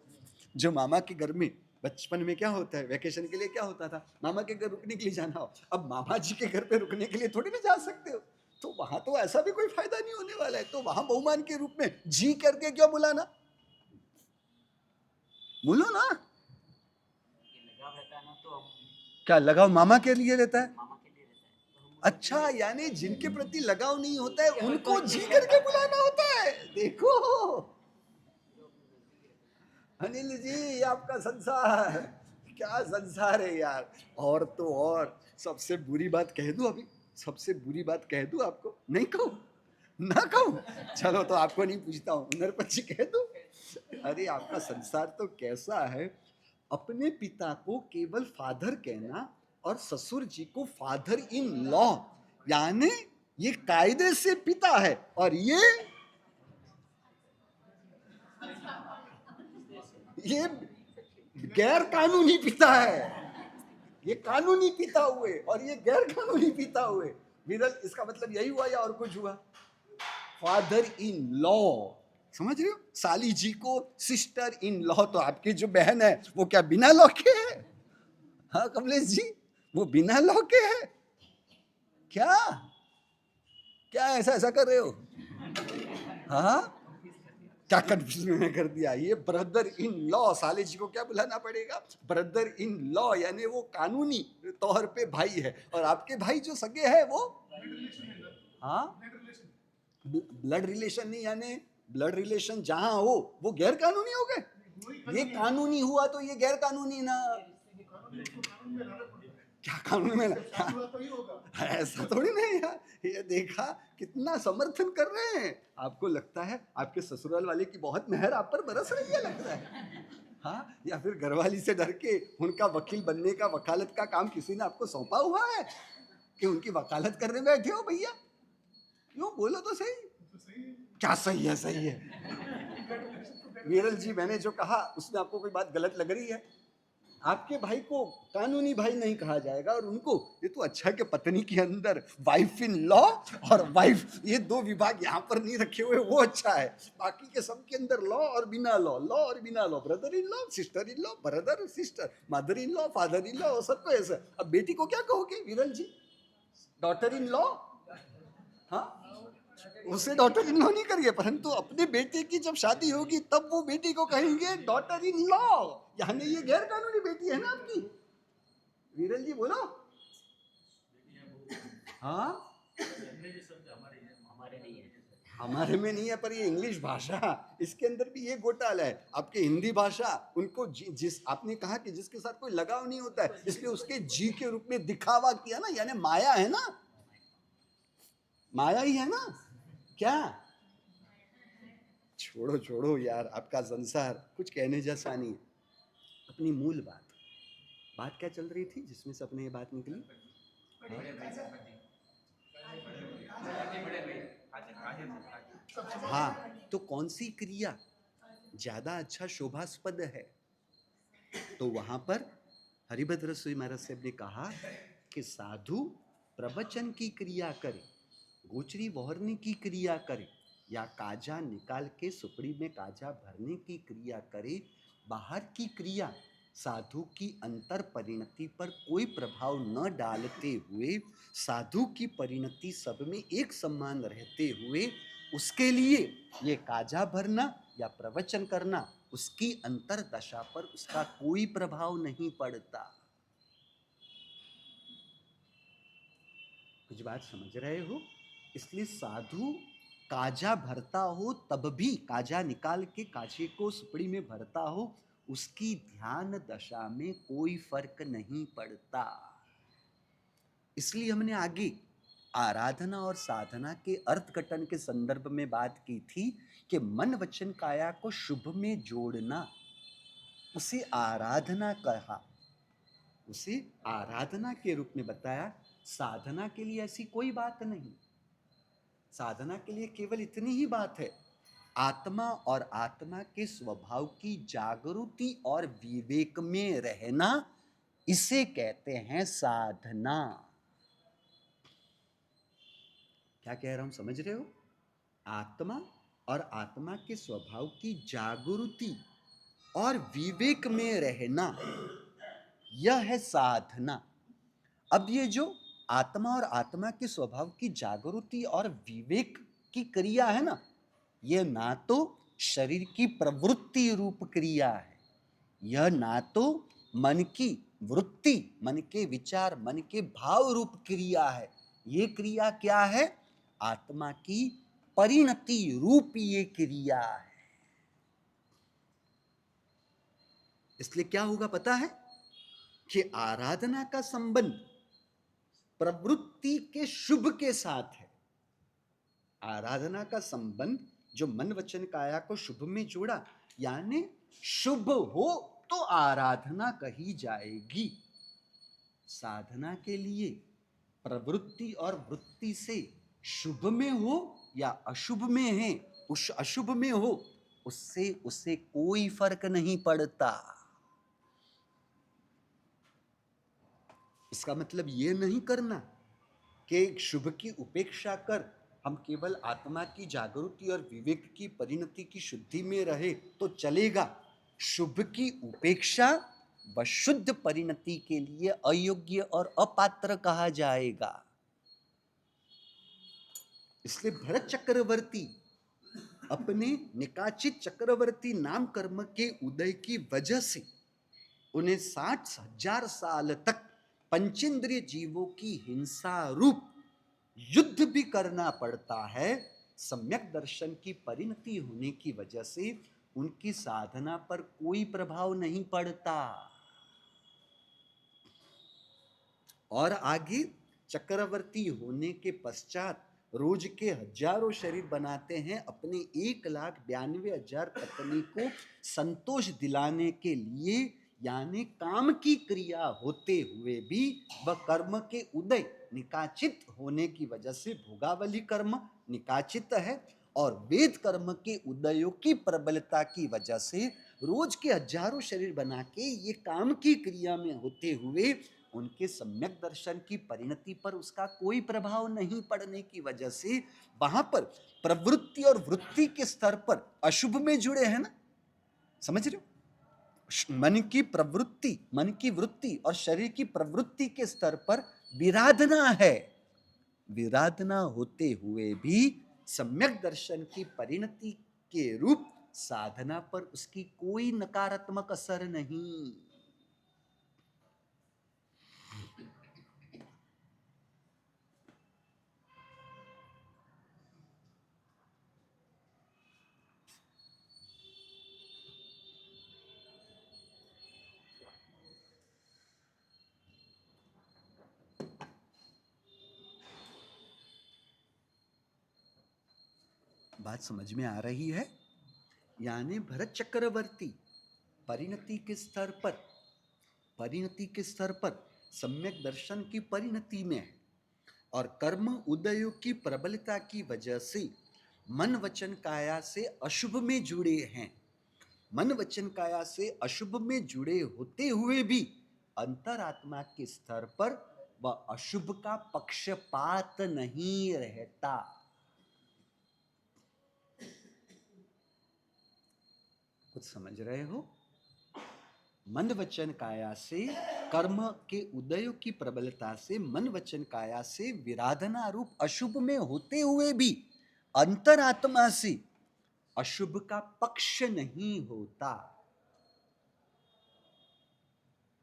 S1: जो मामा के घर में बचपन में क्या होता है, वैकेशन के लिए क्या होता था, मामा के घर रुकने के लिए जाना हो। अब मामा जी के घर पे रुकने के लिए थोड़ी ना जा सकते हो, तो वहां तो ऐसा भी कोई फायदा नहीं होने वाला है। तो वहां बहुमान के रूप में जी करके क्यों बुलाना? बोलो ना, क्या लगाव मामा के लिए रहता है? अच्छा, यानी जिनके प्रति लगाव नहीं होता है उनको जी करके बुलाना होता है। देखो अनिल जी, ये आपका संसार क्या संसार है यार। और तो और सबसे बुरी बात कह दूं, अभी सबसे बुरी बात कह दूं आपको, नहीं कहूं ना कहूं? चलो तो आपको नहीं पूछता हूं, नरपति कह दूं। अरे आपका संसार तो कैसा है, अपने पिता को केवल फादर कहना और ससुर जी को फादर इन लॉ, यानी ये कायदे से पिता है और ये गैर कानूनी पिता है। ये कानूनी पिता हुए और ये गैर कानूनी पिता हुए। विरल, इसका मतलब यही हुआ या और कुछ हुआ? फादर इन लॉ, समझ रहे हो? साली जी को सिस्टर इन लॉ, तो आपकी जो बहन है वो क्या बिना लॉ के है? हाँ कमलेश जी, वो बिना लॉ के है क्या? क्या ऐसा ऐसा कर रहे हो? हाँ क्या कंफ्यूजन मैंने कर दिया। ये ब्रदर इन लॉ, साले जी को क्या बुलाना पड़ेगा, ब्रदर इन लॉ, यानी वो कानूनी तौर पे भाई है, और आपके भाई जो सगे है वो हाँ ब्लड रिलेशन नहीं, यानी ब्लड रिलेशन जहां हो वो गैर कानूनी हो गए, ये कानूनी हुआ तो ये गैर कानूनी ना, क्या कानून में ऐसा थोड़ी नहीं यार। ये देखा कितना समर्थन कर रहे हैं, आपको लगता है आपके ससुराल वाले की बहुत मेहर आप पर बरस रही है लगता है, हाँ, या फिर घरवाली से डर के उनका वकील बनने का, वकालत का काम किसी ने आपको सौंपा हुआ है कि उनकी वकालत करने बैठे हो भैया, क्यों बोलो तो सही, क्या सही है, सही है। वीरल जी मैंने जो कहा उसमें आपको कोई बात गलत लग रही है, आपके भाई को कानूनी भाई नहीं कहा जाएगा, और उनको ये तो अच्छा है कि पत्नी के अंदर वाइफ इन लॉ और वाइफ, ये दो विभाग यहाँ पर नहीं रखे हुए, वो अच्छा है, बाकी के सब के अंदर लॉ और बिना लॉ, लॉ और बिना law, brother in law, sister in law, brother sister, mother in law, father in law, सबको ऐसा। अब बेटी को क्या कहोगे वीरल जी, डॉटर इन लॉ, हाँ, उसे डॉटर इन लॉ नहीं करिए, परंतु अपने बेटे की जब शादी होगी तब वो बेटी को कहेंगे डॉटर इन लॉ, यानी ये गैर कानूनी बेटी है ना आपकी। वीरल जी बोलो, हाँ हमारे में नहीं है, पर ये इंग्लिश भाषा, इसके अंदर भी ये घोटाला है। आपके हिंदी भाषा उनको जिस आपने कहा कि जिसके साथ कोई लगाव नहीं होता है, इसलिए उसके जी के रूप में दिखावा किया ना, यानी माया है ना, माया ही है ना, क्या, छोड़ो छोड़ो यार, आपका संसार कुछ कहने जैसा नहीं है। अपनी मूल बात क्या चल रही थी जिसमें से अपने ये बात निकली, हाँ, तो कौन सी क्रिया ज्यादा अच्छा शोभास्पद है, तो वहां पर हरिभद्र स्वामी महाराज साहब ने कहा कि साधु प्रवचन की क्रिया करे, गोचरी वहरने की क्रिया करे, या काजा निकाल के सुपड़ी में काजा भरने की क्रिया करे, बाहर की क्रिया साधु की अंतर परिणति पर कोई प्रभाव न डालते हुए, साधु की परिणति सब में एक समान रहते हुए, उसके लिए ये काजा भरना या प्रवचन करना, उसकी अंतर दशा पर उसका कोई प्रभाव नहीं पड़ता। कुछ बात समझ रहे हो? इसलिए साधु काजा भरता हो तब भी, काजा निकाल के काजे को सुपड़ी में भरता हो, उसकी ध्यान दशा में कोई फर्क नहीं पड़ता। इसलिए हमने आगे आराधना और साधना के अर्थघटन के संदर्भ में बात की थी कि मन वचन काया को शुभ में जोड़ना, उसे आराधना कहा, उसे आराधना के रूप में बताया। साधना के लिए ऐसी कोई बात नहीं, साधना के लिए केवल इतनी ही बात है, आत्मा और आत्मा के स्वभाव की जागृति और विवेक में रहना, इसे कहते हैं साधना। क्या कह रहा हूं, समझ रहे हो? आत्मा और आत्मा के स्वभाव की जागृति और विवेक में रहना, यह है साधना। अब ये जो आत्मा और आत्मा के स्वभाव की जागृति और विवेक की क्रिया है ना, यह ना तो शरीर की प्रवृत्ति रूप क्रिया है, यह ना तो मन की वृत्ति, मन के विचार, मन के भाव रूप क्रिया है, ये क्रिया क्या है? आत्मा की परिणति रूप ये क्रिया है। इसलिए क्या होगा पता है कि आराधना का संबंध प्रवृत्ति के शुभ के साथ है। आराधना का संबंध जो मन वचन काया को शुभ में जोड़ा, यानी शुभ हो तो आराधना कही जाएगी। साधना के लिए प्रवृत्ति और वृत्ति से शुभ में हो या अशुभ में है, उस अशुभ में हो, उससे उसे कोई फर्क नहीं पड़ता। इसका मतलब ये नहीं करना कि शुभ की उपेक्षा कर हम केवल आत्मा की जागृति और विवेक की परिणति की शुद्धि में रहे तो चलेगा। शुभ की उपेक्षा व शुद्ध परिणति के लिए अयोग्य और अपात्र कहा जाएगा। इसलिए भरत चक्रवर्ती अपने निकाचित चक्रवर्ती नाम कर्म के उदय की वजह से उन्हें 60,000 साल तक पंचेंद्रिय जीवों की हिंसा रूप युद्ध भी करना पड़ता है। सम्यक दर्शन की परिणति होने की वजह से उनकी साधना पर कोई प्रभाव नहीं पड़ता। और आगे चक्रवर्ती होने के पश्चात रोज के हजारों शरीर बनाते हैं अपने 1,92,000 पत्नी को संतोष दिलाने के लिए, यानी काम की क्रिया होते हुए भी वह कर्म के उदय निकाचित होने की वजह से भोगावली कर्म निकाचित है, और वेद कर्म के उदयों की प्रबलता की वजह से रोज के हजारों शरीर बना के ये काम की क्रिया में होते हुए उनके सम्यक दर्शन की परिणति पर उसका कोई प्रभाव नहीं पड़ने की वजह से वहां पर प्रवृत्ति और वृत्ति के स्तर पर अशुभ में जुड़े हैं ना, समझ रहे हो? मन की प्रवृत्ति, मन की वृत्ति और शरीर की प्रवृत्ति के स्तर पर विराधना है। विराधना होते हुए भी सम्यक दर्शन की परिणति के रूप साधना पर उसकी कोई नकारात्मक असर नहीं। बात समझ में आ रही है? यानी भरत चक्रवर्ती परिणति के स्तर पर, परिणति के स्तर पर सम्यक दर्शन की परिणति में है, और कर्म उदयों की प्रबलता की वजह से मन वचन काया से अशुभ में जुड़े हैं। मन वचन काया से अशुभ में जुड़े होते हुए भी अंतरात्मा के स्तर पर वह अशुभ का पक्षपात नहीं रहता। कुछ समझ रहे हो? मन वचन काया से कर्म के उदयों की प्रबलता से मन वचन काया से विराधना रूप अशुभ में होते हुए भी अंतरात्मा से अशुभ का पक्ष नहीं होता।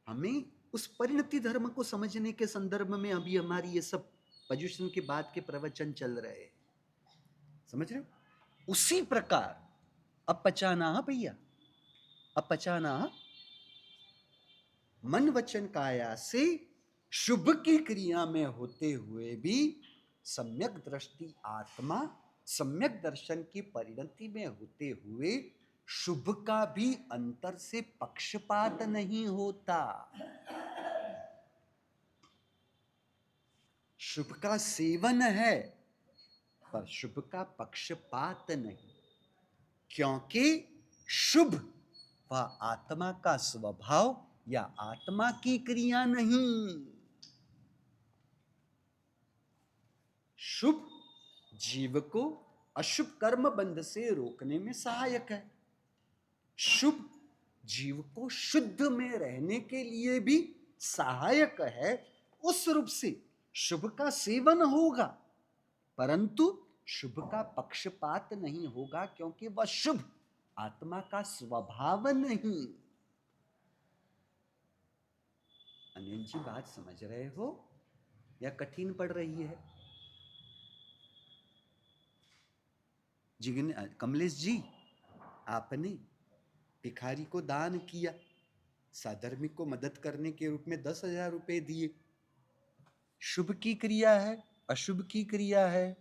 S1: हमें उस परिणति धर्म को समझने के संदर्भ में अभी हमारी ये सब पोजीशन के बाद के प्रवचन चल रहे हैं, समझ रहे हो? उसी प्रकार अब पचाना भैया, अब पचाना मन वचन काया से शुभ की क्रिया में होते हुए भी सम्यक दृष्टि आत्मा सम्यक दर्शन की परिणति में होते हुए शुभ का भी अंतर से पक्षपात नहीं होता। शुभ का सेवन है पर शुभ का पक्षपात नहीं, क्योंकि शुभ वह आत्मा का स्वभाव या आत्मा की क्रिया नहीं। शुभ जीव को अशुभ कर्म बंध से रोकने में सहायक है। शुभ जीव को शुद्ध में रहने के लिए भी सहायक है। उस रूप से शुभ का सेवन होगा परंतु शुभ का पक्षपात नहीं होगा, क्योंकि वह शुभ आत्मा का स्वभाव नहीं। अनिल जी बात समझ रहे हो या कठिन पड़ रही है? कमलेश जी, आपने भिखारी को दान किया, साधर्मिक को मदद करने के रूप में 10,000 रुपए दिए। शुभ की क्रिया है, अशुभ की क्रिया है?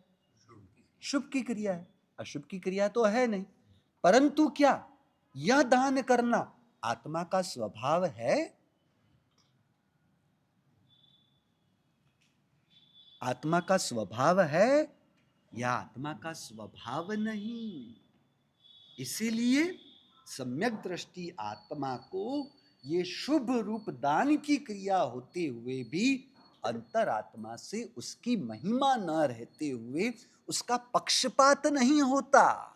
S1: शुभ की क्रिया है, अशुभ की क्रिया तो है नहीं। परंतु क्या यह दान करना आत्मा का स्वभाव है? आत्मा का स्वभाव है या आत्मा का स्वभाव नहीं? इसीलिए सम्यक दृष्टि आत्मा को ये शुभ रूप दान की क्रिया होते हुए भी अंतरात्मा से उसकी महिमा न रहते हुए उसका पक्षपात नहीं होता।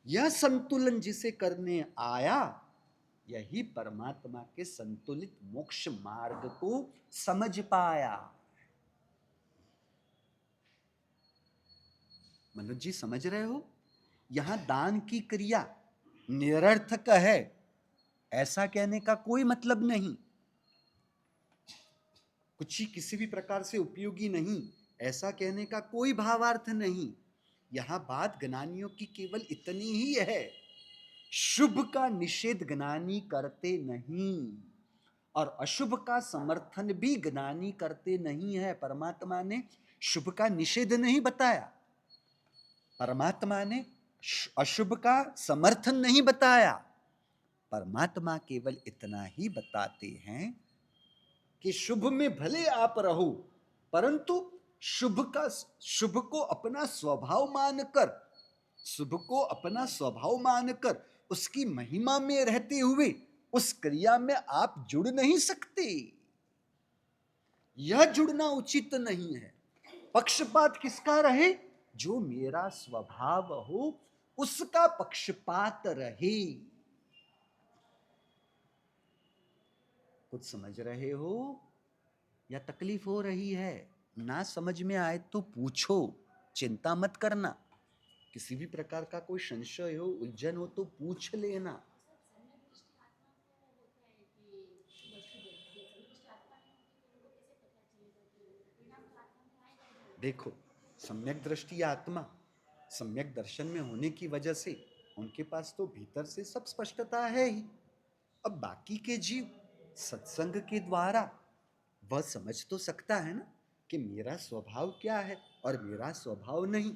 S1: यह संतुलन जिसे करने आया यही परमात्मा के संतुलित मोक्ष मार्ग को समझ पाया। मनोज जी समझ रहे हो, यहां दान की क्रिया निरर्थक है ऐसा कहने का कोई मतलब नहीं, कुछ ही किसी भी प्रकार से उपयोगी नहीं ऐसा कहने का कोई भावार्थ नहीं। यहां बात ज्ञानियों की केवल इतनी ही है, शुभ का निषेध ज्ञानी करते नहीं और अशुभ का समर्थन भी ज्ञानी करते नहीं है। परमात्मा ने शुभ का निषेध नहीं बताया, परमात्मा ने अशुभ का समर्थन नहीं बताया। परमात्मा केवल इतना ही बताते हैं कि शुभ में भले आप रहो, परंतु शुभ को अपना स्वभाव मानकर, शुभ को अपना स्वभाव मानकर उसकी महिमा में रहते हुए उस क्रिया में आप जुड़ नहीं सकते। यह जुड़ना उचित नहीं है। पक्षपात किसका रहे? जो मेरा स्वभाव हो उसका पक्षपात रहे। कुछ समझ रहे हो या तकलीफ हो रही है? ना समझ में आए तो पूछो, चिंता मत करना। किसी भी प्रकार का कोई संशय हो, उलझन हो तो पूछ लेना। देखो, सम्यक दृष्टि आत्मा सम्यक दर्शन में होने की वजह से उनके पास तो भीतर से सब स्पष्टता है ही। अब बाकी के जीव सत्संग के द्वारा वह समझ तो सकता है ना कि मेरा स्वभाव क्या है और मेरा स्वभाव नहीं।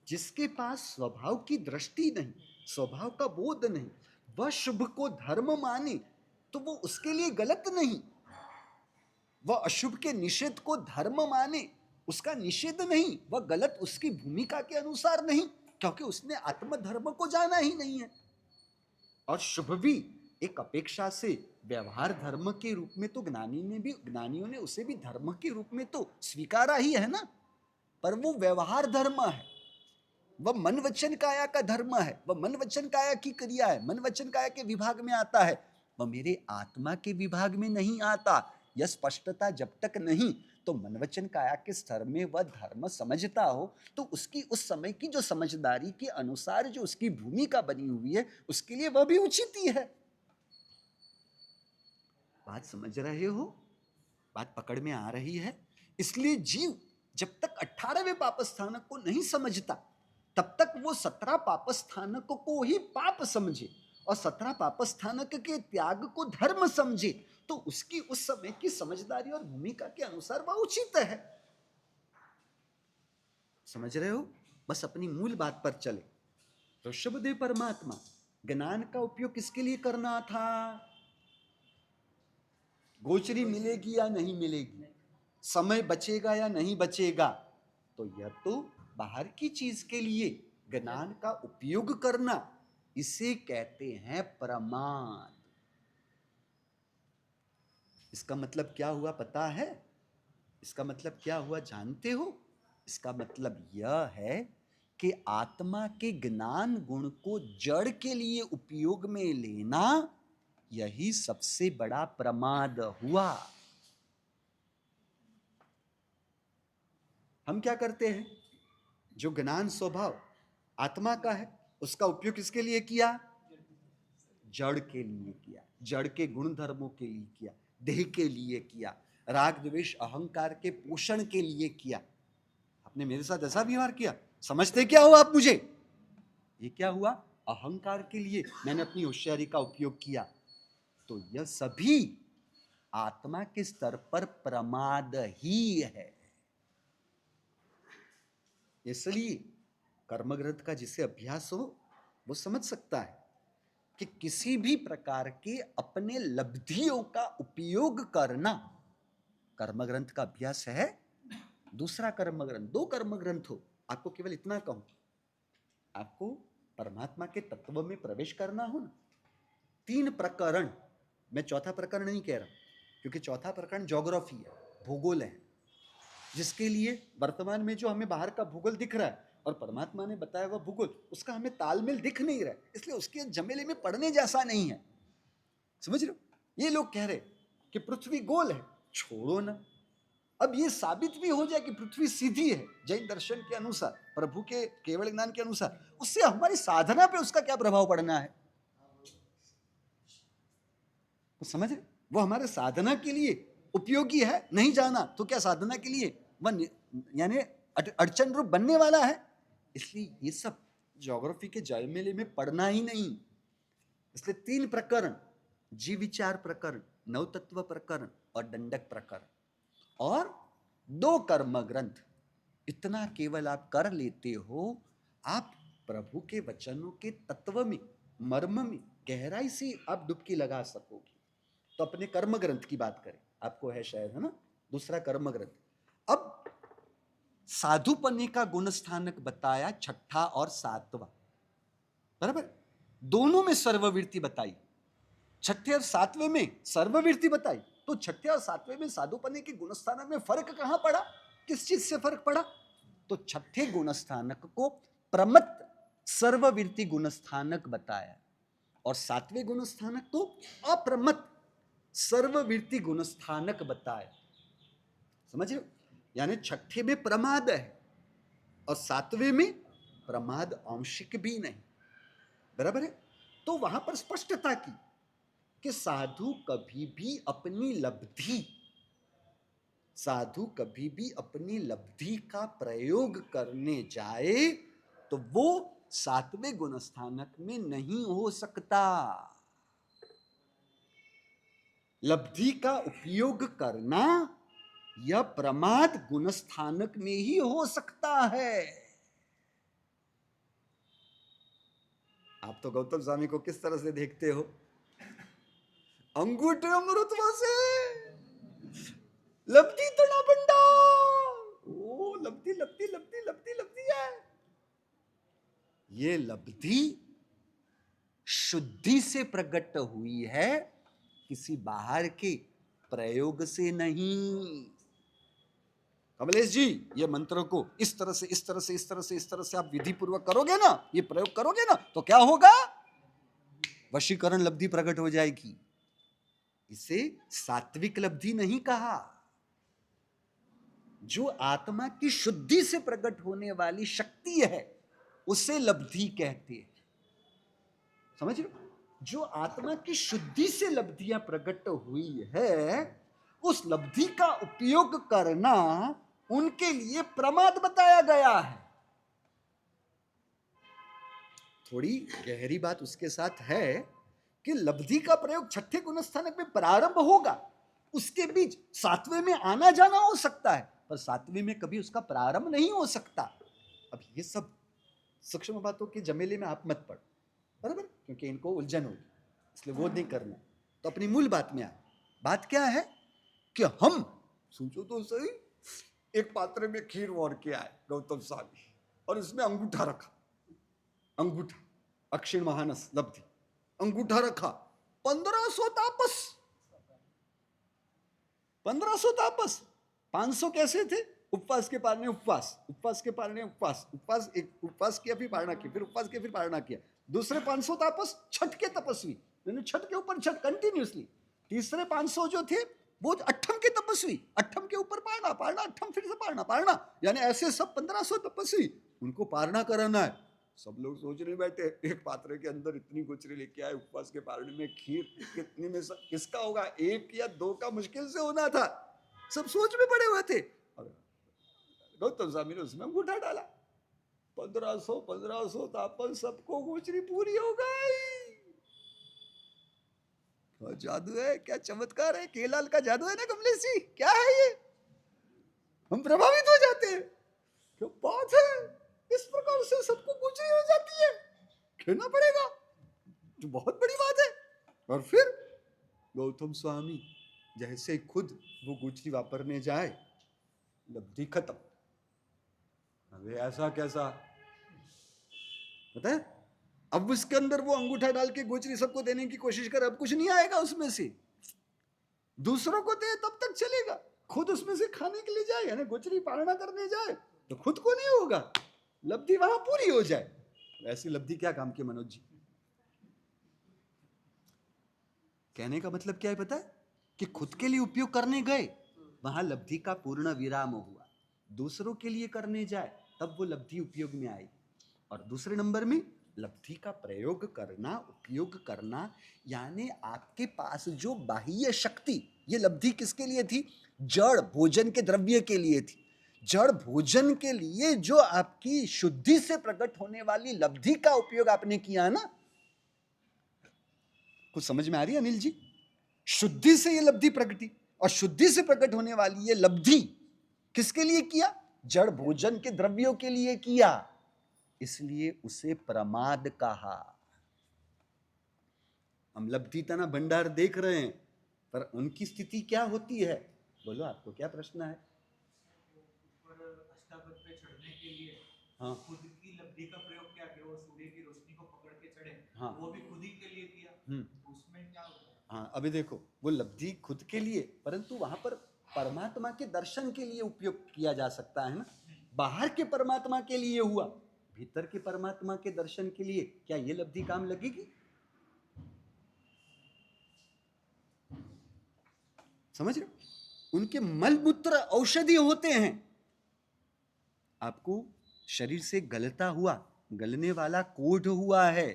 S1: जिसके पास स्वभाव की दृष्टि नहीं, स्वभाव का बोध नहीं, वह शुभ को धर्म माने तो वो उसके लिए गलत नहीं। वह अशुभ के निषेध को धर्म माने, उसका निषेध नहीं, वह गलत उसकी भूमिका के अनुसार नहीं, क्योंकि उसने आत्मधर्म को जाना ही नहीं है। और शुभ भी एक अपेक्षा से व्यवहार धर्म के रूप में तो ज्ञानियों ने उसे भी धर्म के रूप में तो स्वीकारा ही है ना, पर वो व्यवहार धर्म है, वह मन वचन काया का धर्म है, वह मन वचन काया की क्रिया है, मन वचन काया के विभाग में आता है, वह मेरे आत्मा के विभाग में नहीं आता। यह स्पष्टता जब तक नहीं तो मन वचन काया के स्तर में वह धर्म समझता हो तो उसकी उस समय की जो समझदारी के अनुसार जो उसकी भूमिका बनी हुई है उसके लिए वह भी उचित ही है। बात समझ रहे हो? बात पकड़ में आ रही है? इसलिए जीव जब तक 18वें पापस्थानक को नहीं समझता तब तक वो 17 पापस्थानक को ही पाप समझे और 17 पापस्थानक के त्याग को धर्म समझे तो उसकी उस समय की समझदारी और भूमिका के अनुसार वह उचित है। समझ रहे हो? बस अपनी मूल बात पर चले। तो शुभदेव परमात्मा ज्ञान का उपयोग किसके लिए करना था? गोचरी मिलेगी या नहीं मिलेगी, समय बचेगा या नहीं बचेगा, तो यह तो बाहर की चीज के लिए ज्ञान का उपयोग करना, इसे कहते हैं प्रमाद। इसका मतलब क्या हुआ पता है? इसका मतलब क्या हुआ जानते हो? इसका मतलब यह है कि आत्मा के ज्ञान गुण को जड़ के लिए उपयोग में लेना, यही सबसे बड़ा प्रमाद हुआ। हम क्या करते हैं? जो ज्ञान स्वभाव आत्मा का है उसका उपयोग किसके लिए किया? जड़ के लिए किया, जड़ के गुण धर्मों के लिए किया, देह के लिए किया, राग द्वेष अहंकार के पोषण के लिए किया। आपने मेरे साथ ऐसा व्यवहार किया, समझते क्या हो आप मुझे? ये क्या हुआ? अहंकार के लिए मैंने अपनी होशियारी का उपयोग किया। तो यह सभी आत्मा के स्तर पर प्रमाद ही है। इसलिए कर्म ग्रंथ का जिसे अभ्यास हो वो समझ सकता है कि किसी भी प्रकार के अपने लब्धियों का उपयोग करना कर्म ग्रंथ का अभ्यास है। दूसरा कर्म ग्रंथ, 2 कर्म ग्रंथ हो, आपको केवल इतना कहूं, आपको परमात्मा के तत्व में प्रवेश करना हो ना, 3 प्रकरण, मैं चौथा प्रकरण नहीं कह रहा क्योंकि चौथा प्रकरण ज्योग्राफी है, भूगोल है, जिसके लिए वर्तमान में जो हमें बाहर का भूगोल दिख रहा है और परमात्मा ने बताया हुआ भूगोल उसका हमें तालमेल दिख नहीं रहा है, इसलिए उसके झमेले में पड़ने जैसा नहीं है। समझ रहे हो? ये लोग कह रहे कि पृथ्वी गोल है, छोड़ो ना, अब ये साबित भी हो जाए कि पृथ्वी सीधी है जैन दर्शन के अनुसार, प्रभु के केवल ज्ञान के अनुसार, उससे हमारी साधना पे उसका क्या प्रभाव पड़ना है? तो समझ रहे, वो हमारे साधना के लिए उपयोगी है, नहीं जाना तो क्या साधना के लिए वह यानी अड़चन रूप बनने वाला है। इसलिए ये सब ज्योग्राफी के जयमेले में पढ़ना ही नहीं। इसलिए 3 प्रकरण, जीव विचार प्रकरण, नवतत्व प्रकरण और दंडक प्रकरण और 2 कर्म ग्रंथ, इतना केवल आप कर लेते हो, आप प्रभु के वचनों के तत्व में, मर्म में गहराई से आप डुबकी लगा सकोगे। तो अपने कर्म ग्रंथ की बात करें, आपको है शायद, है ना, दूसरा कर्म ग्रंथ। अब साधुपने का गुण स्थानक बताया 6ठा और 7वां, बराबर, दोनों में सर्ववृत्ति बताई, 6ठे और 7वें में सर्ववृत्ति बताई। तो 6ठे और 7वें में साधुपने के गुण स्थानक में फर्क कहां पड़ा, किस चीज से फर्क पड़ा? तो 6ठे गुण स्थानक को प्रमत्त सर्ववृत्ति गुण स्थानक बताया और 7वें गुण स्थानक को अप्रमत्त सर्ववृत्ति गुण स्थानक बताया। समझ रहे हो? यानी 6ठे में प्रमाद है और 7वें में प्रमाद आंशिक भी नहीं, बराबर है। तो वहां पर स्पष्टता की कि साधु कभी भी अपनी लब्धि का प्रयोग करने जाए तो वो 7वें गुण स्थानक में नहीं हो सकता। लब्धि का उपयोग करना यह प्रमाद गुण स्थानक में ही हो सकता है। आप तो गौतम स्वामी को किस तरह से देखते हो? अंगूठे अमृतवा से लब्धि तना बंडा, ओ लब्धि लब्धि लब्धि लब्धि लब्धि है। ये लब्धि शुद्धि से प्रकट हुई है, किसी बाहर के प्रयोग से नहीं। कमलेश जी, ये मंत्र को इस तरह से इस तरह से इस तरह से इस तरह से आप विधि पूर्वक करोगे ना, ये प्रयोग करोगे ना, तो क्या होगा? वशीकरण लब्धि प्रकट हो जाएगी। इसे सात्विक लब्धि नहीं कहा। जो आत्मा की शुद्धि से प्रकट होने वाली शक्ति है उसे लब्धि कहते हैं। समझ रहे हो? जो आत्मा की शुद्धि से लब्धियां प्रकट हुई है, उस लब्धि का उपयोग करना उनके लिए प्रमाद बताया गया है। थोड़ी गहरी बात उसके साथ है कि लब्धि का प्रयोग 6ठे गुण स्थानक में प्रारंभ होगा, उसके बीच 7वें में आना जाना हो सकता है, पर 7वें में कभी उसका प्रारंभ नहीं हो सकता। अब ये सब सूक्ष्म बातों के जमेले में आप मत पढ़, बराबर, क्योंकि इनको उलझन होगी, इसलिए वो नहीं करना। तो अपनी मूल बात में आए। बात क्या है कि हम सोचो तो सही, एक पात्र में खीर और के आए गौतम स्वामी और उसमें अंगूठा रखा, अंगूठा अक्षिण महानस लब्धि, अंगूठा रखा, 1500 तापस, 1500 तापस, 500 कैसे थे? उपवास के पारने उपवास, उपवास के पारने उपवास, उपवास एक उपवास किया फिर पारणा किया, फिर उपवास किया फिर पारणा किया। दूसरे 500 तापस छठ के तपस्वी, छठ के ऊपर छठ कंटिन्यूसली। तीसरे 500 जो थे वो अट्ठम के तपस्वी, अट्ठम के ऊपर पारणा, पारणा अट्ठम फिर से पारणा, पारणा, यानी ऐसे सब 1500 तपस्वी, उनको पारणा कराना है। सब लोग सोच रहे बैठे, एक पात्र के अंदर इतनी गुचरी लेके आए, उपवास के पारने में खीर कितनी में किसका होगा? 1 या 2 का मुश्किल से होना था। सब सोच में पड़े हुए थे और गौतम स्वामी ने उसमें अंगूठा डाला, 1500 तापस, सबको गुचरी पूरी हो गई। क्या जादू है, क्या चमत्कार है, केलाल का जादू है ना कमलेश जी, क्या है ये? हम प्रभावित हो जाते हैं, क्या बात है, इस प्रकार से सबको गुचरी हो जाती है, खेलना पड़ेगा, तो बहुत बड़ी बात है। और फिर गौतम स्वामी जैसे खुद वो गुचरी वापरने जाए, लब्धि खत्म। अबे ऐसा कैसा, पता है? अब उसके अंदर वो अंगूठा डाल के गुचरी सबको देने की कोशिश कर, अब कुछ नहीं आएगा उसमें से। दूसरों को दे तब तक चलेगा, खुद उसमें से खाने के लिए जाए, यानी गुचरी पालना करने जाए तो खुद को नहीं होगा, लब्धि वहां पूरी हो जाए। ऐसी लब्धि क्या काम की मनोज जी? कहने का मतलब क्या है पता है? कि खुद के लिए उपयोग करने गए, वहां लब्धि का पूर्ण विराम हुआ। दूसरों के लिए करने जाए तब वो लब्धि उपयोग में आई। और दूसरे नंबर में लब्धि का प्रयोग करना, उपयोग करना, यानी आपके पास जो बाह्य शक्ति, ये लब्धि किसके लिए थी? जड़ भोजन के द्रव्य के लिए थी। जड़ भोजन के लिए जो आपकी शुद्धि से प्रकट होने वाली लब्धि का उपयोग आपने किया ना, कुछ समझ में आ रही है अनिल जी? शुद्धि से ये लब्धि प्रकटी, और शुद्धि से प्रकट होने वाली ये लब्धि किसके लिए किया? जड़ भोजन के द्रव्यों के लिए किया, इसलिए उसे प्रमाद कहा। हम लब्धि तना भंडार देख रहे हैं, पर उनकी स्थिति क्या होती है? बोलो, आपको क्या प्रश्न है?
S2: अष्टावक्र पे चढ़ने के लिए
S1: हाँ,
S2: खुद की लब्धि का प्रयोग क्या किया? वो सूर्य की रोशनी को पकड़ के चढ़े,
S1: हाँ,
S2: वो भी खुद ही के लिए किया, तो उसमें क्या होगा?
S1: हाँ, अभी देखो, वो लब्धि खुद के लिए, परंतु वहां पर परमात्मा के दर्शन के लिए उपयोग किया जा सकता है ना। बाहर के परमात्मा के लिए हुआ, भीतर के परमात्मा के दर्शन के लिए क्या ये लब्धि काम लगेगी? समझ रहे हो? उनके मलमूत्र औषधि होते हैं। आपको शरीर से गलता हुआ, गलने वाला कोढ़ हुआ है,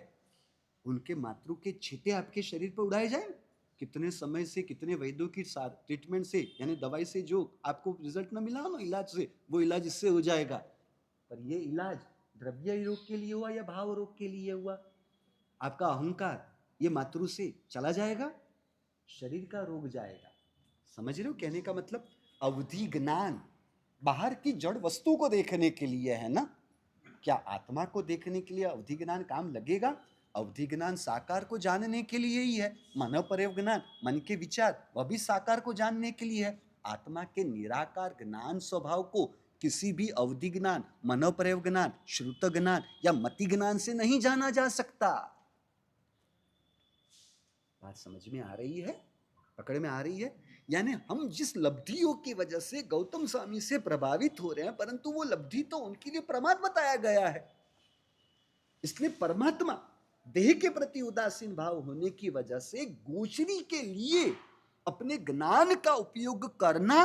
S1: उनके मातृ के छींटे आपके शरीर पर उड़ाए जाए, कितने समय से, कितने वैद्यों की ट्रीटमेंट से, यानी दवाई से जो आपको रिजल्ट ना मिला ना इलाज से, वो इलाज इससे हो जाएगा। पर ये इलाज द्रव्य रोग के लिए हुआ या भाव रोग के लिए हुआ? आपका अहंकार ये मातृ से चला जाएगा, शरीर का रोग जाएगा। समझ रहे हो कहने का मतलब? अवधि ज्ञान बाहर की जड़ वस्तु को देखने के लिए है ना, क्या आत्मा को देखने के लिए अवधि ज्ञान काम लगेगा? अवधि ज्ञान साकार को जानने के लिए ही है। मानव प्रयोग ज्ञान, मन के विचार, वह भी साकार को जानने के लिए है। आत्मा के निराकार ज्ञान स्वभाव को किसी भी अवधि ज्ञान, मनोप्रयोग प्रयोग ज्ञान, श्रुत ज्ञान या मति ज्ञान से नहीं जाना जा सकता। बात समझ में आ रही है? पकड़ में आ रही है? यानी हम जिस लब्धियों की वजह से गौतम स्वामी से प्रभावित हो रहे हैं, परंतु वो लब्धि तो उनके लिए प्रमाद बताया गया है। इसलिए परमात्मा देह के प्रति उदासीन भाव होने की वजह से गोचरी के लिए अपने ज्ञान का उपयोग करना,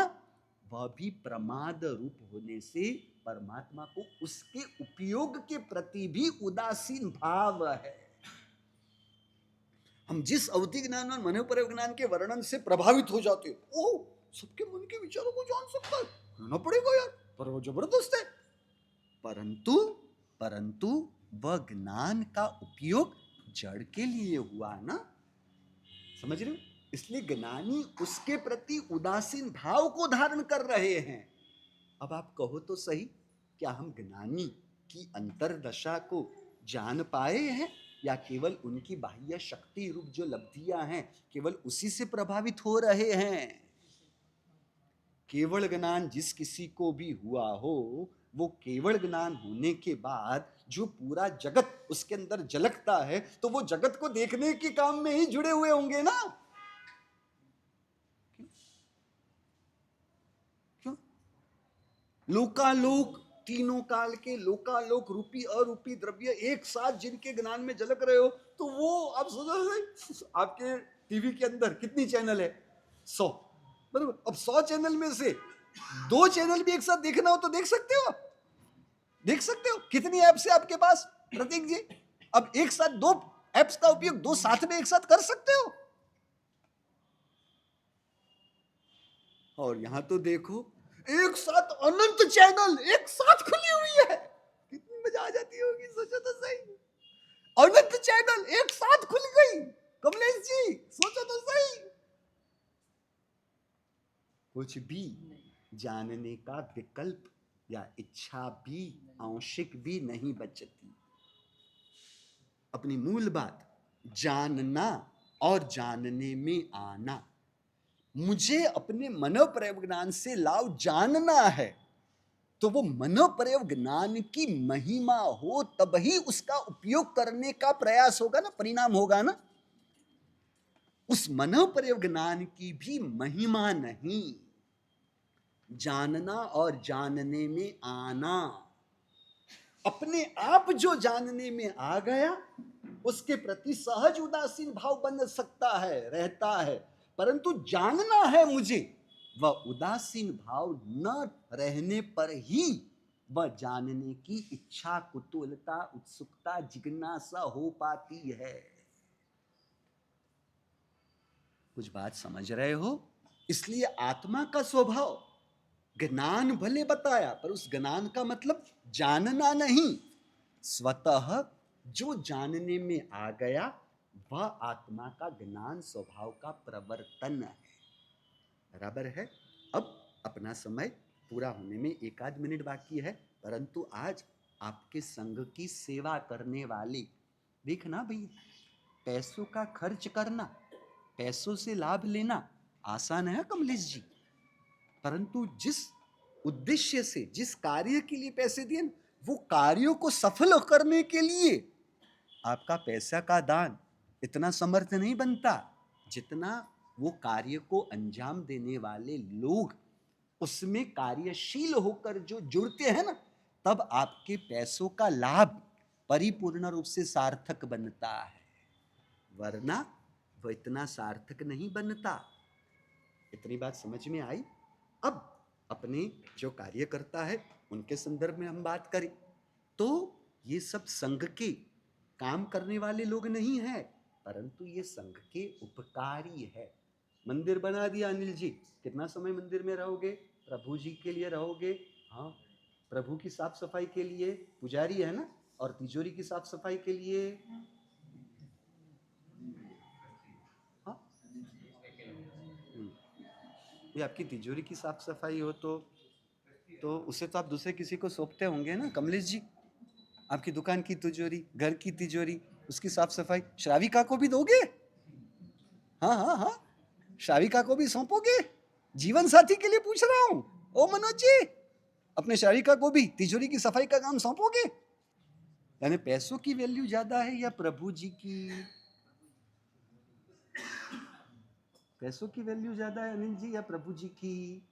S1: वह भी प्रमाद रूप होने से परमात्मा को उसके उपयोग के प्रति भी उदासीन भाव है। हम जिस अवधि ज्ञान और मनोप्रयोग ज्ञान के वर्णन से प्रभावित हो जाते हैं, ओह, सबके मन के विचारों को जान सकता है, कहना पड़ेगा यार, पर वो जबरदस्त है। परंतु वह ज्ञान का उपयोग जड़ के लिए हुआ ना। समझ रहे हो? इसलिए ज्ञानी उसके प्रति उदासीन भाव को धारण कर रहे हैं। अब आप कहो तो सही, क्या हम ज्ञानी की अंतरदशा को जान पाए हैं, या केवल उनकी बाह्य शक्ति रूप जो लब्धियां हैं केवल उसी से प्रभावित हो रहे हैं? केवल ज्ञान जिस किसी को भी हुआ हो, वो केवल ज्ञान होने के बाद जो पूरा जगत उसके अंदर झलकता है, तो वो जगत को देखने के काम में ही जुड़े हुए होंगे ना। क्यों? लोकालोक, तीनों काल के लोकालोक रूपी अरूपी द्रव्य एक साथ जिनके ज्ञान में झलक रहे हो, तो वो आप सोचो, आपके टीवी के अंदर कितनी चैनल है? 100, बराबर। अब 100 चैनल में से 2 चैनल भी एक साथ देखना हो तो देख सकते हो आप? देख सकते हो? कितनी ऐप्स है आपके पास प्रतीक जी? अब एक साथ 2 ऐप्स का उपयोग 2 साथ में एक साथ कर सकते हो? और यहां तो देखो, एक साथ अनंत चैनल एक साथ खुली हुई है, कितनी मजा आ जाती होगी, सोचो तो सही। अनंत चैनल एक साथ खुल गई, कमलेश जी सोचो तो सही। कुछ भी जानने का विकल्प या इच्छा भी आंशिक भी नहीं बचती। अपनी मूल बात, जानना और जानने में आना। मुझे अपने मनोप्रयोग ज्ञान से लाभ जानना है, तो वो मनोप्रयोग ज्ञान की महिमा हो तब ही उसका उपयोग करने का प्रयास होगा ना, परिणाम होगा ना। उस मनोप्रयोग ज्ञान की भी महिमा नहीं, जानना और जानने में आना। अपने आप जो जानने में आ गया, उसके प्रति सहज उदासीन भाव बन सकता है, रहता है, परंतु जानना है मुझे, वह उदासीन भाव न रहने पर ही वह जानने की इच्छा, कुतूहलता, उत्सुकता, जिज्ञासा हो पाती है। कुछ बात समझ रहे हो? इसलिए आत्मा का स्वभाव, ज्ञान भले बताया पर उस ज्ञान का मतलब जानना नहीं, स्वतः जो जानने में आ गया वह आत्मा का ज्ञान स्वभाव का प्रवर्तन है। बराबर है? अब अपना समय पूरा होने में 1 मिनट बाकी है, परंतु आज आपके संघ की सेवा करने वाले, देखना भैया, पैसों का खर्च करना, पैसों से लाभ लेना आसान है कमलेश जी, परंतु जिस उद्देश्य से, जिस कार्य के लिए पैसे दिए, वो कार्यों को सफल करने के लिए आपका पैसा का दान इतना समर्थ नहीं बनता जितना वो कार्य को अंजाम देने वाले लोग उसमें कार्यशील होकर जो जुड़ते हैं ना, तब आपके पैसों का लाभ परिपूर्ण रूप से सार्थक बनता है, वरना वो इतना सार्थक नहीं बनता। इतनी बात समझ में आई? अब अपने जो कार्य करता है उनके संदर्भ में हम बात करें तो ये सब संघ के काम करने वाले लोग नहीं हैं, परंतु ये संघ के उपकारी है। मंदिर बना दिया अनिल जी, कितना समय मंदिर में रहोगे? प्रभु जी के लिए रहोगे, हाँ, प्रभु की साफ सफाई के लिए पुजारी है ना, और तिजोरी की साफ सफाई के लिए हाँ, ये आपकी तिजोरी की साफ सफाई हो तो उसे तो आप दूसरे किसी को सौंपते होंगे ना कमलेश जी। आपकी दुकान की तिजोरी, घर की तिजोरी, उसकी साफ सफाई श्राविका को भी दोगे? हाँ हाँ हाँ, श्राविका को भी सौंपोगे? जीवन साथी के लिए पूछ रहा हूं, ओ मनोज जी, अपने श्राविका को भी तिजोरी की सफाई का काम सौंपोगे? यानी पैसों की वैल्यू ज्यादा है या प्रभु जी की? पैसों की वैल्यू ज्यादा है अनिल जी या प्रभु जी की?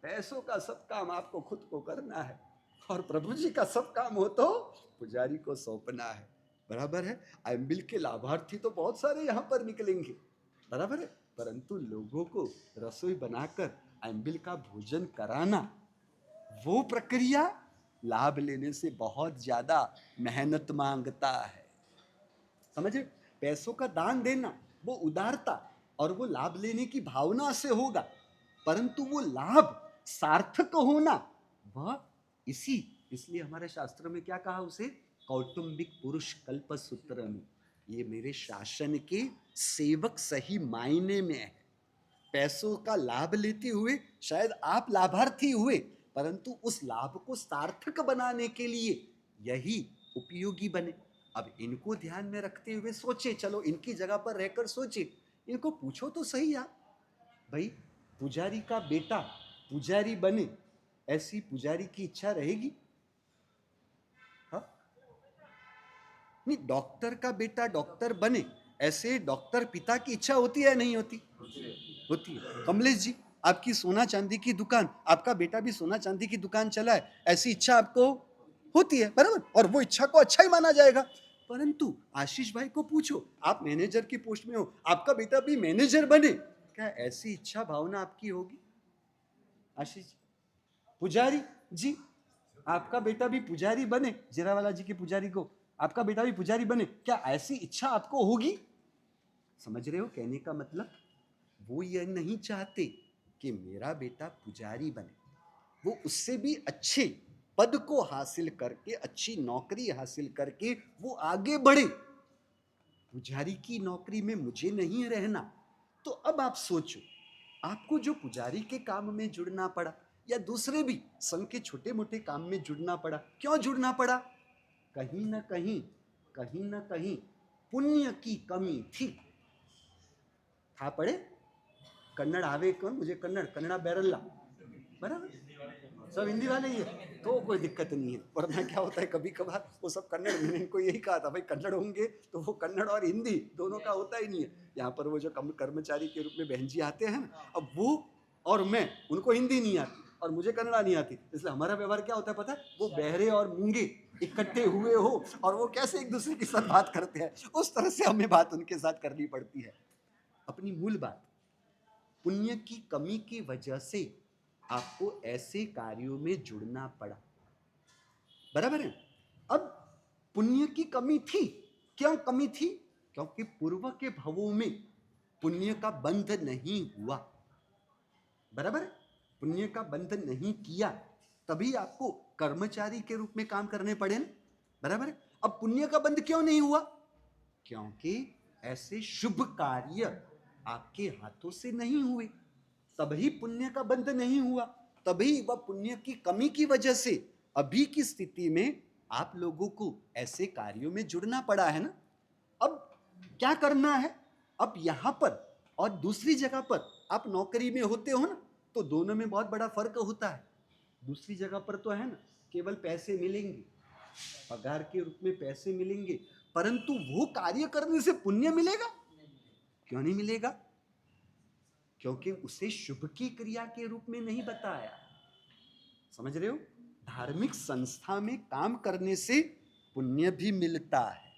S1: पैसों का सब काम आपको खुद को करना है और प्रभु जी का सब काम हो तो पुजारी को सौंपना है। बराबर है? आइम्बिल के लाभार्थी तो बहुत सारे यहाँ पर निकलेंगे, बराबर है, परंतु लोगों को रसोई बनाकर आइम्बिल का भोजन कराना, वो प्रक्रिया लाभ लेने से बहुत ज्यादा मेहनत मांगता है। समझे? पैसों का दान देना वो उदारता और वो लाभ लेने की भावना से होगा, परंतु वो लाभ सार्थक होना वह इसलिए हमारे शास्त्र में क्या कहा उसे? कौटुंबिक पुरुष कल्प सूत्र में, ये मेरे शासन के सेवक सही मायने में है। पैसों का लाभ लेते हुए शायद आप लाभार्थी हुए, परंतु उस लाभ को सार्थक बनाने के लिए यही उपयोगी बने। अब इनको ध्यान में रखते हुए सोचे, चलो इनकी जगह पर रहकर सोचे, इनको पूछो तो सही यार, भाई पुजारी का बेटा पुजारी बने, ऐसी पुजारी की इच्छा रहेगी? हाँ? नहीं, डॉक्टर का बेटा डॉक्टर बने, ऐसे डॉक्टर पिता की इच्छा होती है नहीं होती? होती है। कमलेश जी, आपकी सोना चांदी की दुकान, आपका बेटा भी सोना चांदी की दुकान चलाए, ऐसी इच्छा आपको होती है, बराबर, और वो इच्छा को अच्छा ही माना जाएगा। परंतु आशीष भाई को पूछो, आप मैनेजर की पोस्ट में हो, आपका बेटा भी मैनेजर बने, क्या ऐसी इच्छा भावना आपकी होगी? आशीष पुजारी जी, आपका बेटा भी पुजारी बने, जीरावाला जी के पुजारी को आपका बेटा भी पुजारी बने, क्या ऐसी इच्छा आपको होगी? समझ रहे हो कहने का मतलब? वो ये नहीं चाहते कि मेरा बेटा पुजारी बने, वो उससे भी अच्छे पद को हासिल करके, अच्छी नौकरी हासिल करके वो आगे बढ़े। पुजारी की नौकरी में मुझे नहीं रहना। तो अब आप सोचो, आपको जो पुजारी के काम में जुड़ना पड़ा या दूसरे भी संघ के छोटे मोटे काम में जुड़ना पड़ा, क्यों जुड़ना पड़ा? कहीं ना कहीं पुण्य की कमी थी। था पड़े? कन्नड़ आवे कौन? मुझे कन्नड़ा बैरल्ला, बराबर, सब हिंदी वाले ही है, तो कोई दिक्कत नहीं है। वरना क्या होता है कभी कभार वो सब कन्नड़, मैंने इनको यही कहा था भाई, कन्नड़ होंगे तो वो कन्नड़ और हिंदी दोनों का होता ही नहीं है। यहाँ पर वो जो कर्मचारी के रूप में बहन जी आते हैं ना, अब वो और मैं, उनको हिंदी नहीं आती और मुझे कन्नड़ा नहीं आती, इसलिए हमारा व्यवहार क्या होता है पता है? वो बहरे और मूंगे इकट्ठे हुए हो और वो कैसे एक दूसरे के साथ बात करते हैं, उस तरह से हमें बात उनके साथ करनी पड़ती है। अपनी मूल बात पुण्य की कमी की वजह से आपको ऐसे कार्यों में जुड़ना पड़ा, बराबर है। अब पुण्य की कमी थी, क्यों कमी थी? क्योंकि पूर्व के भवों में पुण्य का बंध नहीं हुआ, बराबर है। पुण्य का बंधन नहीं किया, तभी आपको कर्मचारी के रूप में काम करने पड़े ना, बराबर है। अब पुण्य का बंध क्यों नहीं हुआ? क्योंकि ऐसे शुभ कार्य आपके हाथों से नहीं हुए, तभी पुण्य का बंध नहीं हुआ, तभी वह पुण्य की कमी की वजह से अभी की स्थिति में आप लोगों को ऐसे कार्यों में जुड़ना पड़ा है ना। अब क्या करना है? अब यहां पर और दूसरी जगह पर आप नौकरी में होते हो ना, तो दोनों में बहुत बड़ा फर्क होता है। दूसरी जगह पर तो है ना, केवल पैसे मिलेंगे, पगार के रूप में पैसे मिलेंगे, परंतु वो कार्य करने से पुण्य मिलेगा? क्यों नहीं मिलेगा? क्योंकि उसे शुभ की क्रिया के रूप में नहीं बताया, समझ रहे हो। धार्मिक संस्था में काम करने से पुण्य भी मिलता है,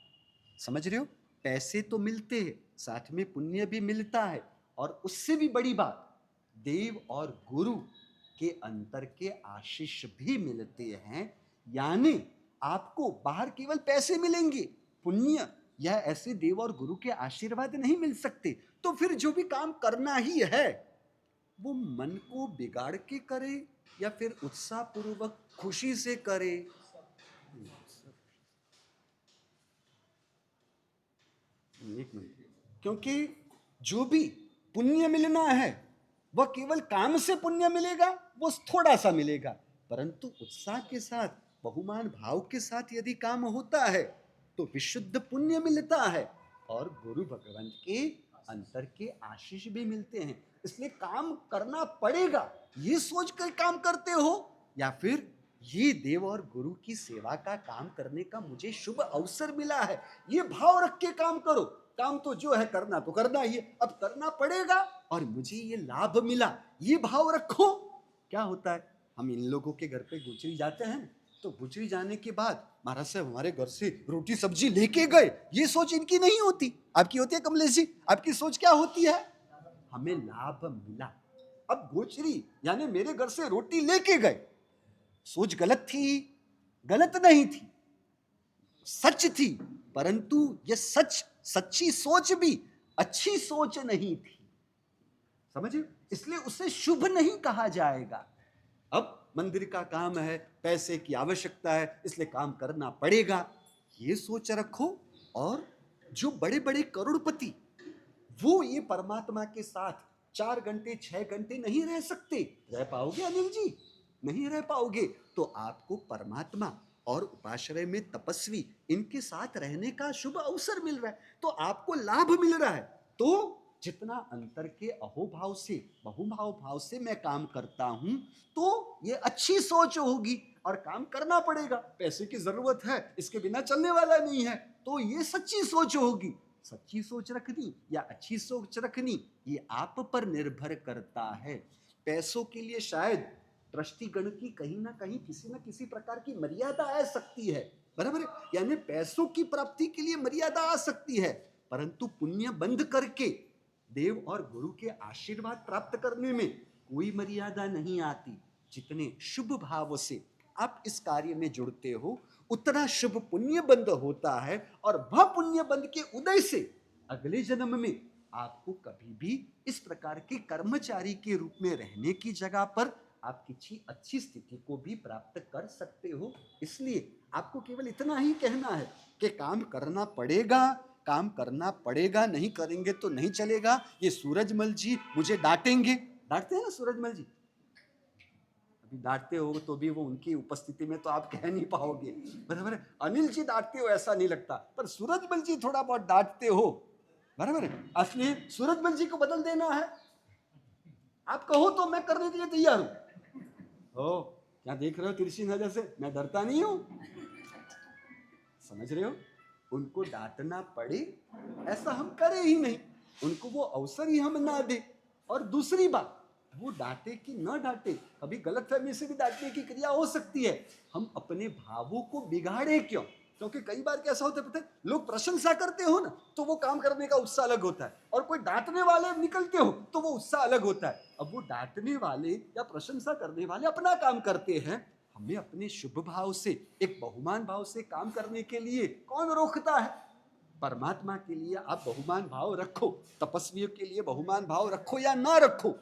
S1: समझ रहे हो। पैसे तो मिलते हैं, साथ में पुण्य भी मिलता है, और उससे भी बड़ी बात, देव और गुरु के अंतर के आशीष भी मिलते हैं। यानी आपको बाहर केवल पैसे मिलेंगे, पुण्य या ऐसे देव और गुरु के आशीर्वाद नहीं मिल सकते। तो फिर जो भी काम करना ही है वो मन को बिगाड़ के करे या फिर उत्साह पूर्वक खुशी से करे? एक मिनट, क्योंकि जो भी पुण्य मिलना है वह केवल काम से पुण्य मिलेगा, वो थोड़ा सा मिलेगा, परंतु उत्साह के साथ, बहुमान भाव के साथ यदि काम होता है तो विशुद्ध पुण्य मिलता है, और गुरु भगवंत के अंतर के आशीष भी मिलते हैं। इसलिए काम करना पड़ेगा ये सोचकर काम करते हो, या फिर ये देव और गुरु की सेवा का काम करने का मुझे शुभ अवसर मिला है, ये भाव रख के काम करो। काम तो जो है करना तो करना ही है, अब करना पड़ेगा और मुझे ये लाभ मिला, ये भाव रखो। क्या होता है, हम इन लोगों के घर पे गुजरी जाते हैं, तो गुजरी जाने के बाद महाराज साहब हमारे घर से रोटी सब्जी लेके गए, ये सोच इनकी नहीं होती। आपकी होती है कमलेश जी? आपकी सोच क्या होती है? हमें लाभ मिला। अब गोचरी यानी मेरे घर से रोटी लेके गए, सोच गलत थी? गलत नहीं थी, सच थी, परंतु यह सच, सच्ची सोच भी अच्छी सोच नहीं थी, समझे। इसलिए उसे शुभ नहीं कहा जाएगा। अब मंदिर का काम है, पैसे की आवश्यकता है, इसलिए काम करना पड़ेगा, ये सोच रखो। और जो बड़े बड़े करोड़पति, वो ये परमात्मा के साथ 4 घंटे 6 घंटे नहीं रह सकते। रह पाओगे अनिल जी? नहीं रह पाओगे। तो आपको परमात्मा और उपाश्रय में तपस्वी, इनके साथ रहने का शुभ अवसर मिल रहा है, तो आपको लाभ मिल रहा है। तो जितना अंतर के अहोभाव से बहुभाव भाव से मैं काम करता हूं, तो ये अच्छी सोच होगी और काम करना पड़ेगा। पैसे की जरूरत है, इसके बिना चलने वाला नहीं है, तो ये सच्ची सोच होगी। सच्ची सोच रखनी या अच्छी सोच रखनी, ये आप पर निर्भर करता है। पैसों के लिए शायद ट्रस्टीगण की कहीं ना कहीं किसी न किसी प्रकार की मर्यादा आ सकती है, बराबर है। यानी पैसों की प्राप्ति के लिए मर्यादा आ सकती है, परंतु पुण्य बंद करके देव और गुरु के आशीर्वाद प्राप्त करने में कोई मर्यादा नहीं आती। जितने शुभ भाव से आप इस कार्य में जुड़ते हो, उतना शुभ पुण्य बंद होता है, और वह पुण्य बंद के उदय से अगले जन्म में आपको कभी भी इस प्रकार के कर्मचारी के रूप में रहने की जगह पर आप किसी अच्छी स्थिति को भी प्राप्त कर सकते हो। इसलिए आपको केवल इतना ही कहना है कि काम करना पड़ेगा, काम करना पड़ेगा, नहीं करेंगे तो नहीं चलेगा। ये सूरजमल जी मुझे डांटेंगे, डांटते हैं ना सूरजमल जी? अभी डांटते हो तो भी वो उनकी उपस्थिति में तो आप कह नहीं पाओगे, बराबर है। अनिल जी डांटते हो ऐसा नहीं लगता, पर सूरजमल जी थोड़ा बहुत डांटते हो, बराबर है। असली सूरजमल जी को बदल देना है, आप कहो तो मैं करने के लिए तैयार हूं। ओ क्या देख रहे हो तिरछी नजर से? मैं डरता नहीं हूं, समझ रहे हो। उनको डांटना पड़े ऐसा हम करें ही नहीं, उनको वो अवसर ही हम ना दे। और दूसरी बात, वो डांटे कि न डांटे, कभी गलतफहमी से भी डांटने की क्रिया हो सकती है, हम अपने भावों को बिगाड़े क्यों? क्योंकि कई बार कैसा होता है पता है, लोग प्रशंसा करते हो ना तो वो काम करने का उत्साह अलग होता है, और कोई डांटने वाले निकलते हो तो वो उत्साह अलग होता है। अब वो डांटने वाले या प्रशंसा करने वाले अपना काम करते हैं, हमें अपने शुभ भाव से, एक बहुमान भाव से काम करने के लिए कौन रोकता है? परमात्मा के लिए आप बहुमान भाव रखो, तपस्वियों के लिए बहुमान भाव रखो या ना रखो,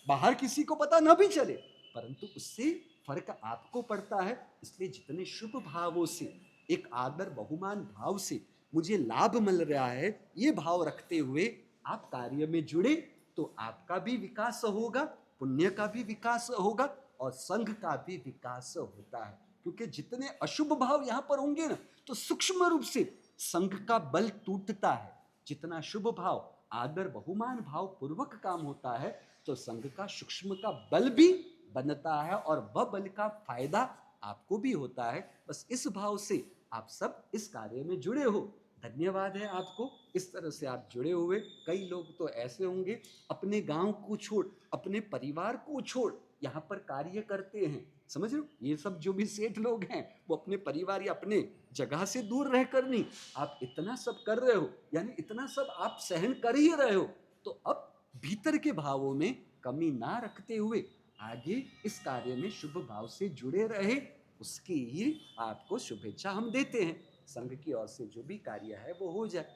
S1: बाहर किसी को पता ना भी चले, परंतु उससे फर्क आपको पड़ता है। इसलिए जितने शुभ भावों से, एक आदर बहुमान भाव से मुझे लाभ मिल रहा है, ये भाव रखते हुए आप कार्य में जुड़े तो आपका भी विकास होगा, पुण्य का भी विकास होगा और संघ का भी विकास होता है। क्योंकि जितने अशुभ भाव यहां पर होंगे ना तो सूक्ष्म रूप से संघ का बल टूटता है। जितना शुभ भाव, आदर बहुमान भाव पूर्वक काम होता है तो संघ का सूक्ष्म का बल भी बनता है और वह बल का फायदा आपको भी होता है। बस इस भाव से आप सब इस कार्य में जुड़े हो, धन्यवाद है आपको। इस तरह से आप जुड़े हुए, कई लोग तो ऐसे होंगे अपने गांव को छोड़, अपने परिवार को छोड़ यहाँ पर कार्य करते हैं, समझ रहे हो? ये सब जो भी सेठ लोग हैं वो अपने परिवार या अपने जगह से दूर रहकर नहीं, आप इतना सब कर रहे हो, यानी इतना सब आप सहन कर ही रहे हो, तो अब भीतर के भावों में कमी ना रखते हुए आगे इस कार्य में शुभ भाव से जुड़े रहे, उसकी ही आपको शुभेच्छा हम देते हैं। संघ की ओर से जो भी कार्य है वो हो जाए।